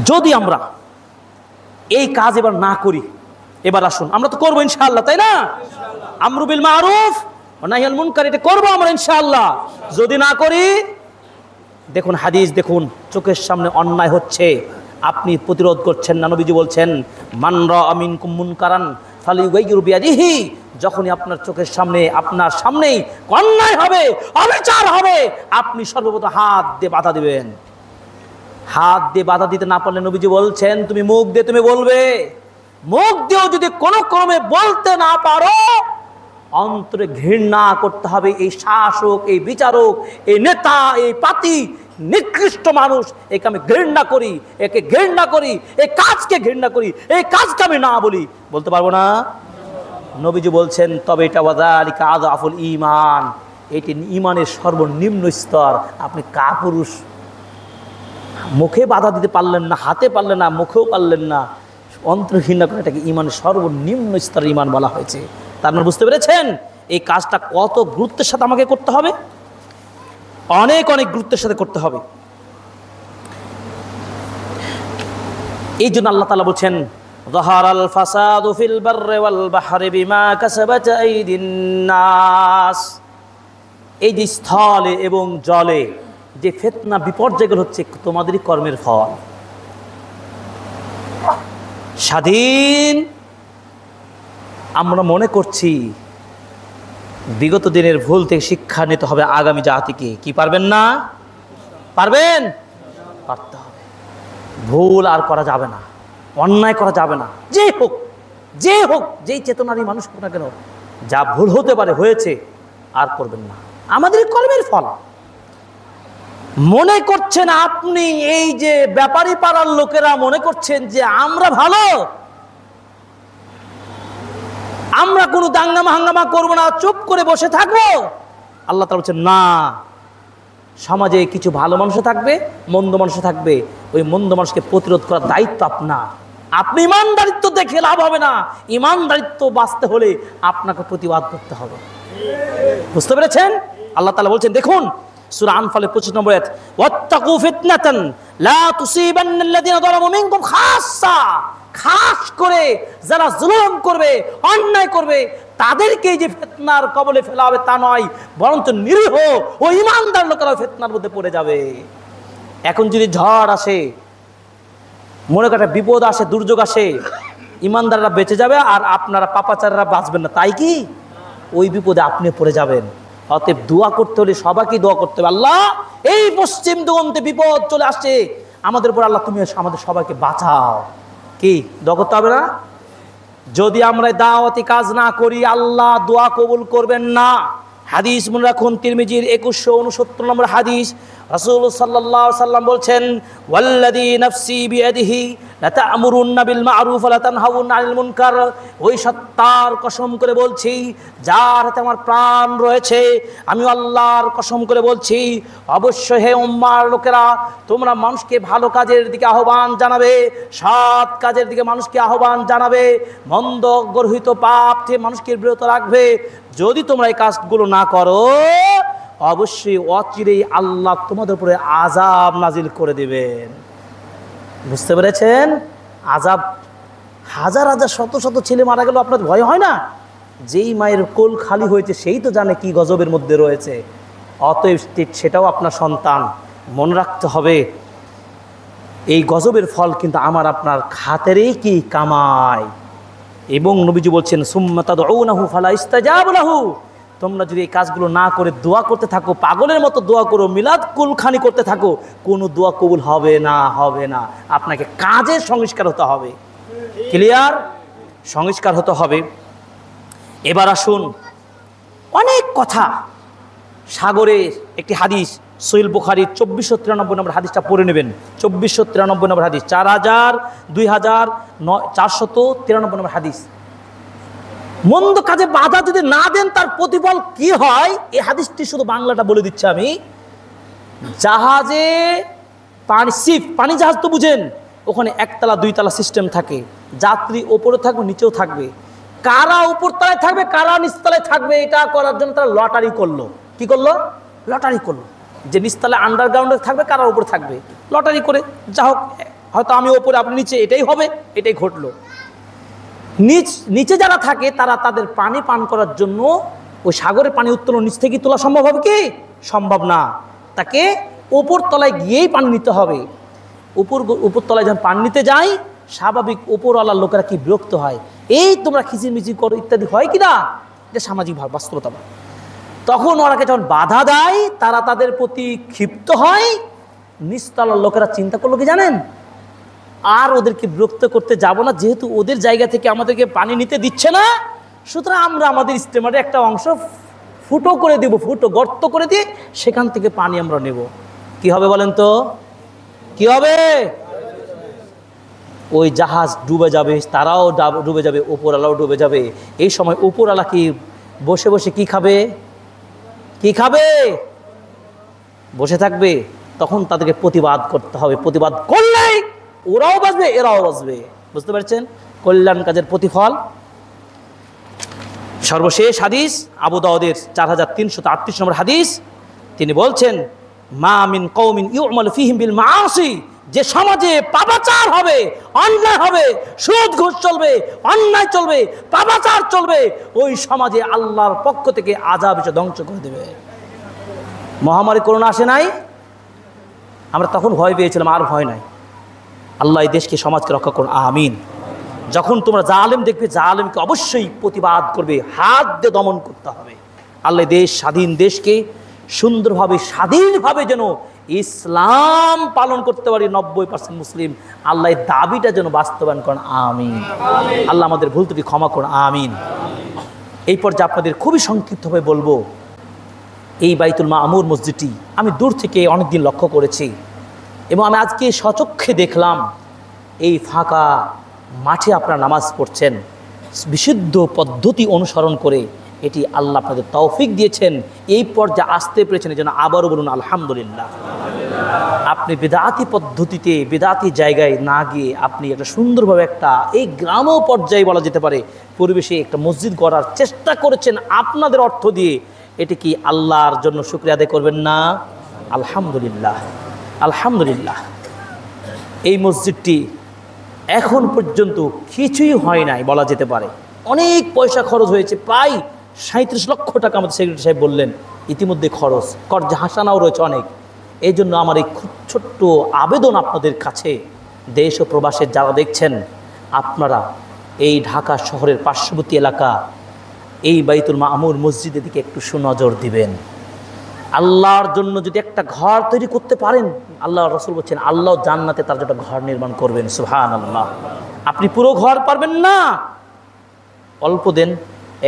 যদি আমরা এই কাজ এবার না করি, এবার আসুন আমরা তো করবো ইনশাআল্লাহ, তাই না? আমরু বিল মারুফ ওয়া নাহয়ুল মুনকার এটা করবো আমরা ইনশাআল্লাহ। যদি না করি, দেখুন হাদিস, দেখুন চোখের সামনে অন্যায় হচ্ছে, আপনি প্রতিরোধ করছেন না। নবীজি বলছেন, মান রাআ মিনকুম মুনকারান ফালিয়ুগাইয়িরু বিয়াদিহি, যখনই আপনার চোখের সামনে, আপনার সামনেই অন্যায় হবে, অবিচার হবে, আপনি সর্বপ্রথম হাত দিয়ে বাধা দিবেন। হাত দিয়ে বাধা দিতে না পারলে নবীজি বলছেন, তুমি মুখ দিয়ে তুমি বলবে। মুখ দিয়েও যদি কোনো ক্রমে বলতে না পারো, অন্তরে ঘৃণা করতে হবে। এই শাসক, এই বিচারক, এই নেতা, এই পাতি, নিকৃষ্ট মানুষ, একে আমি ঘৃণা করি, একে ঘৃণা করি, এই কাজকে ঘৃণা করি, এই কাজকে আমি না বলি, বলতে পারবো না। নবীজি বলছেন, তবে এটা ওয়াযালিকা আযআফুল ঈমান, এটি ঈমানের সর্বনিম্ন স্তর। আপনি কাপুরুষ, মুখে বাধা দিতে পারলেন না, হাতে পারলেন না, মুখেও পারলেন না, অন্তর ঘৃণা করে, এটাকে ঈমানের সর্বনিম্ন স্তরের ঈমান বলা হয়েছে। তার মানে বুঝতে পেরেছেন এই কাজটা কত গুরুত্বের সাথে আমাকে করতে হবে। অনেক অনেক গুরুত্বের সাথে করতে হবে। এই জন্য আল্লাহ তাআলা বলছেন, যাহারাল ফাসাদু ফিল বাররি ওয়াল বাহরি বিমা কাসাবাত আইদিন নাস। এই যে স্থলে এবং জলে যে ফিতনা বিপর্যয়গুলো হচ্ছে তোমাদেরই কর্মের ফল। স্বাধীন আমরা মনে করছি, বিগত দিনের ভুল থেকে শিক্ষা নিতে হবে আগামী জাতিকে। কি পারবেন না? পারবেন? পারতে হবে। ভুল আর করা যাবে না, অন্যায় করা যাবে না। যে হোক যেই চেতনারই মানুষ হোক না কেন, যা ভুল হতে পারে হয়েছে, আর করবেন না। আমাদের কর্মের ফল। মনে করছেন আপনি, এই যে ব্যাপারী পাড়ার লোকেরা মনে করছেন যে আমরা ভালো, আমরা কোনো দাঙ্গামা হাঙ্গামা করবো না, চুপ করে বসে থাকবো। আল্লাহ তাআলা বলছেন না, সমাজে কিছু ভালো মানুষ থাকবে, মন্দ মানুষ থাকবে। ওই মন্দ মানুষকে প্রতিরোধ করার দায়িত্ব আপনার। আপনি ইমানদারিত্ব দেখে লাভ হবে না, ইমানদারিত্ব বাঁচতে হলে আপনাকে প্রতিবাদ করতে হবে। বুঝতে পেরেছেন? আল্লাহ তাআলা বলছেন, দেখুন সূরা আনফালের 25 নম্বর আয়াত, ওয়াত্তাকু ফিতনাতান লা তুসিবান্নাল্লাযিনা যালামু মিনকুম খাসসা। খাস করে যারা জুলুম করবে, অন্যায় করবে, তাদেরকে যে ফিতনার কবলে ফেলা হবে তা নয়, বরঞ্চ নিরীহ ও ইমানদার লোকেরা ফিতনার মধ্যে পড়ে যাবে। এখন যদি ঝড় আসে, মনে করেন বিপদ আসে, দুর্যোগ আসে, ইমানদাররা বেঁচে যাবে আর আপনারা পাপাচাররা বাঁচবেন না, তাই কি? ওই বিপদে আপনি পড়ে যাবেন। অতএব দোয়া করতে হলে সবাইকে দোয়া করতে হবে, আল্লাহ এই পশ্চিম দিগন্তে বিপদ চলে আসছে আমাদের উপর, আল্লাহ তুমি আমাদের সবাইকে বাঁচাও। কি দোয়া করতে হবে না? যদি আমরা দাওয়াতি কাজ না করি, আল্লাহ দোয়া কবুল করবেন না। হাদিস মনে রাখুন, তিরমিজির 2169 নম্বর হাদিস, রাসূল সাল্লাল্লাহু আলাইহি সাল্লাম বলছেন, ওয়াল্লাযী নাফসি বিয়াদিহি লাতা'মুরুন্না বিল মা'রুফ ওয়া লাতানহাউনা আনিল মুনকার। ওই সত্তার কসম করে বলছি, যার হাতে আমার প্রাণ রয়েছে, আমি আল্লাহর কসম করে বলছি, অবশ্যই হে উম্মার লোকেরা, তোমরা মানুষকে ভালো কাজের দিকে আহ্বান জানাবে, সৎ কাজের দিকে মানুষকে আহ্বান জানাবে, মন্দ গর্হিত পাপ থেকে মানুষকে বিরত রাখবে। যদি তোমরা এই কাজগুলো না করো, অবশ্যই অচিরেই আল্লাহ তোমাদের উপরে আযাব নাজিল করে দিবেন। বুঝতে পেরেছেন? আযাব, হাজার হাজার শত শত ছেলে মারা গেল, আপনার ভয় হয় না? যেই মায়ের কোল খালি হয়েছে সেই তো জানে কি গজবের মধ্যে রয়েছে। অতএব সেটাও আপনার সন্তান। মনে রাখতে হবে, এই গজবের ফল কিন্তু আমার আপনার খাতেরেই কি কামায়। এবং নবীজি বলছেন, সুম্মা তাদউনাহু ফালা ইস্তাজাবু লাহু। তোমরা যদি এই কাজগুলো না করে দোয়া করতে থাকো, পাগলের মতো দোয়া করো, মিলাদ কুলখানি করতে থাকো, কোনো দোয়া কবুল হবে না, হবে না। আপনাকে কাজের সংস্কার হতে হবে। ক্লিয়ার? সংস্কার হতে হবে। এবার আসুন, অনেক কথা। সাগরের একটি হাদিস, সহিহ বুখারীর 2493 নম্বর হাদিসটা পড়ে নেবেন। 2493 নম্বর হাদিস, 2493 নম্বর হাদিস। মন্দ কাজে বাধা যদি না দেন, তার প্রতিফল কি হয়, এই হাদিসটি শুধু বাংলাটা বলে দিচ্ছি আমি। জাহাজে পানি, শিপ, পানি জাহাজ তো বুঝেন, ওখানে একতলা দুইতলা সিস্টেম থাকে, যাত্রী ওপরে থাকবে, নিচেও থাকবে। কারা উপর তলায় থাকবে, কারা নিচতলায় থাকবে, এটা করার জন্য তারা লটারি করলো। কি করলো? লটারি করলো, যে নিচতলায় আন্ডারগ্রাউন্ডে থাকবে, কারা উপরে থাকবে, লটারি করে। যা হোক, হয়তো আমি ওপরে, আপনি নিচে, এটাই হবে, এটাই ঘটলো। নিচে যারা থাকে তারা তাদের পানি পান করার জন্য ওই সাগরের পানি উত্তোলন নিচ থেকে তোলা সম্ভব হবে কি? সম্ভব না। তাকে উপর তলায় গিয়েই পানি নিতে হবে। উপর তলায় যখন পানি নিতে যাই, স্বাভাবিক উপরওয়ালার লোকেরা কি বিরক্ত হয়, এই তোমরা খিচিরমিচির করো ইত্যাদি, হয় কি না? এটা সামাজিক বাস্তবতা। তখন ওরাকে যখন বাধা দেয়, তারা তাদের প্রতি ক্ষিপ্ত হয়। নিচতলার লোকেরা চিন্তা করলো কি জানেন, আর ওদেরকে বিরক্ত করতে যাব না, যেহেতু ওদের জায়গা থেকে আমাদেরকে পানি নিতে দিচ্ছে না, সুতরাং আমরা আমাদের স্টিমারে একটা অংশ ফুটো করে দেব, ফুটো গর্ত করে দিয়ে সেখান থেকে পানি আমরা নেব। কি হবে বলেন তো? কি হবে? ওই জাহাজ ডুবে যাবে, তারাও ডুবে যাবে, উপরওয়ালাও ডুবে যাবে। এই সময় উপরওয়ালা কি বসে বসে কি খাবে? কি খাবে? বসে থাকবে। তখন তাদেরকে প্রতিবাদ করতে হবে। প্রতিবাদ করলেই ওরাও বাঁচবে, এরাও বাঁচবে। বুঝতে পারছেন? কল্যাণ কাজের প্রতিফল। সর্বশেষ হাদিস, আবু দাউদের 4338 নম্বর হাদিস, তিনি বলছেন, মা মিন কওমিন ইউমালু ফীহিম বিল মাআসি, যে সমাজে পাপাচার হবে, অন্যায় হবে, সুদ ঘুষ চলবে, অন্যায় চলবে, পাপাচার চলবে, ওই সমাজে আল্লাহর পক্ষ থেকে আযাব এসে ধ্বংস করে দেবে। মহামারী করোনা আসে নাই, আমরা তখন ভয় পেয়েছিলাম, আর ভয় নাই। আল্লাহ এই দেশকে, সমাজকে রক্ষা করুন, আমিন। যখন তোমরা জালেম দেখবে, জালেমকে অবশ্যই প্রতিবাদ করবে, হাত দিয়ে দমন করতে হবে। আল্লাহ দেশ, স্বাধীন দেশকে সুন্দরভাবে, স্বাধীনভাবে যেন ইসলাম পালন করতে পারি, 90% মুসলিম, আল্লাহ দাবিটা যেন বাস্তবায়ন করেন, আমিন। আল্লাহ আমাদের ভুল ত্রুটি ক্ষমা করুন, আমিন। এই পর্যায়ে আপনাদের খুবই সংক্ষিপ্তভাবে বলবো, এই বাইতুল মামুর মসজিদটি আমি দূর থেকে অনেকদিন লক্ষ্য করেছি, এবং আমি আজকে স্বচক্ষে দেখলাম এই ফাঁকা মাঠে আপনারা নামাজ পড়ছেন বিশুদ্ধ পদ্ধতি অনুসরণ করে। এটি আল্লাহ আপনাদের তৌফিক দিয়েছেন, এই পর্যায়ে আসতে পেরেছেন, এই জন্য আবারও বলুন আলহামদুলিল্লাহ। আপনি বিদআতি পদ্ধতিতে, বিদআতি জায়গায় না গিয়ে আপনি একটা সুন্দরভাবে একটা এই গ্রাম পর্যায়ে বলা যেতে পারে পরিবেশে একটা মসজিদ গড়ার চেষ্টা করেছেন আপনাদের অর্থ দিয়ে। এটি কি আল্লাহর জন্য শুকরিয়া আদায় করবেন না? আলহামদুলিল্লাহ, আলহামদুলিল্লাহ। এই মসজিদটি এখন পর্যন্ত কিছুই হয় নাই বলা যেতে পারে, অনেক পয়সা খরচ হয়েছে, প্রায় 37 লক্ষ টাকা আমাদের সেক্রেটারি সাহেব বললেন ইতিমধ্যে খরচ, কর্জা হাসানাও রয়েছে অনেক। এই জন্য আমার এই খুব ছোট্ট আবেদন আপনাদের কাছে, দেশ ও প্রবাসের যারা দেখছেন, আপনারা এই ঢাকা শহরের পার্শ্ববর্তী এলাকা এই বাইতুল মামুর মসজিদের দিকে একটু সুনজর দিবেন। আল্লাহর জন্য যদি একটা ঘর তৈরি করতে পারেন, আল্লাহ রাসূল বলছেন আল্লাহ জান্নাতে তার জন্য ঘর নির্মাণ করবেন, সুবহানাল্লাহ। আপনি পুরো ঘর পারবেন না, অল্প দেন,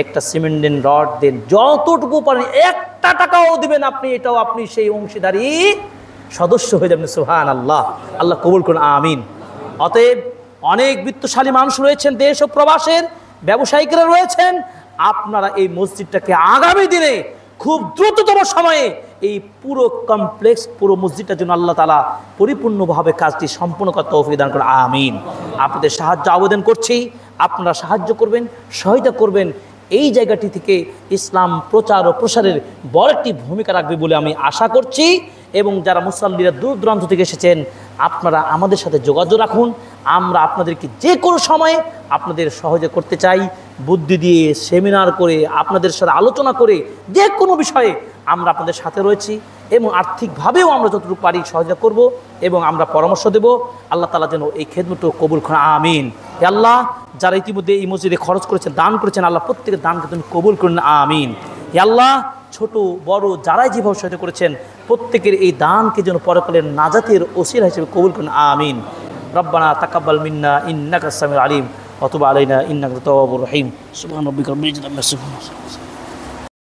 একটা সিমেন্ট দেন, রড দেন, যতটুকু পারেন, 1 টাকাও দিবেন আপনি, এটাও আপনি সেই অংশীদারি সদস্য হয়ে যাবেন, সুবহানাল্লাহ। আল্লাহ কবুল করুন, আমিন। অতএব অনেক বিত্তশালী মানুষ রয়েছেন দেশ ও প্রবাসের, ব্যবসায়িকরা রয়েছেন, আপনারা এই মসজিদটাকে আগামী দিনে খুব দ্রুততম সময়ে এই পুরো কমপ্লেক্স, পুরো মসজিদটার জন্য আল্লাহ তাআলা পরিপূর্ণভাবে কাজটি সম্পূর্ণ করতে তৌফিক দান করুন, আমিন। আপনাদের সাহায্য আবেদন করছি, আপনারা সাহায্য করবেন, সহায়তা করবেন। এই জায়গাটি থেকে ইসলাম প্রচার ও প্রসারের বড় একটি ভূমিকা রাখবে বলে আমি আশা করছি। এবং যারা মুসল্লিরা দূর দূরান্ত থেকে এসেছেন, আপনারা আমাদের সাথে যোগাযোগ রাখুন, আমরা আপনাদেরকে যে কোনো সময়ে আপনাদের সহযোগিতা করতে চাই। বুদ্ধি দিয়ে, সেমিনার করে, আপনাদের সাথে আলোচনা করে, যে কোনো বিষয়ে আমরা আপনাদের সাথে রয়েছি, এবং আর্থিকভাবেও আমরা যতটুকু পারি সহযোগিতা করব, এবং আমরা পরামর্শ দেব। আল্লাহ তাআলা যেন এই খেদমতটা কবুল করেন, আমিন। হে আল্লাহ, যারা ইতিমধ্যে এই মসজিদে খরচ করেছেন, দান করেছেন, আল্লাহ প্রত্যেকের দানকে তুমি কবুল করেন, আমিন। হে আল্লাহ, ছোট বড় যারাই যেভাবে সহায়তা করেছেন, প্রত্যেকের এই দানকে যেন পরকালের নাজাতের ওসিলা হিসেবে কবুল করেন, আমিন। রব্বানা তাকাব্বাল মিন্না ইন্নাকা সামিউল আলিম ওয়া তুব আলাইনা ইন্নাকা তাওয়াবুর রহিম। সুবহান রাব্বিকা রাব্বিল ইজ্জাতি আম্মা ইয়াসিফুন।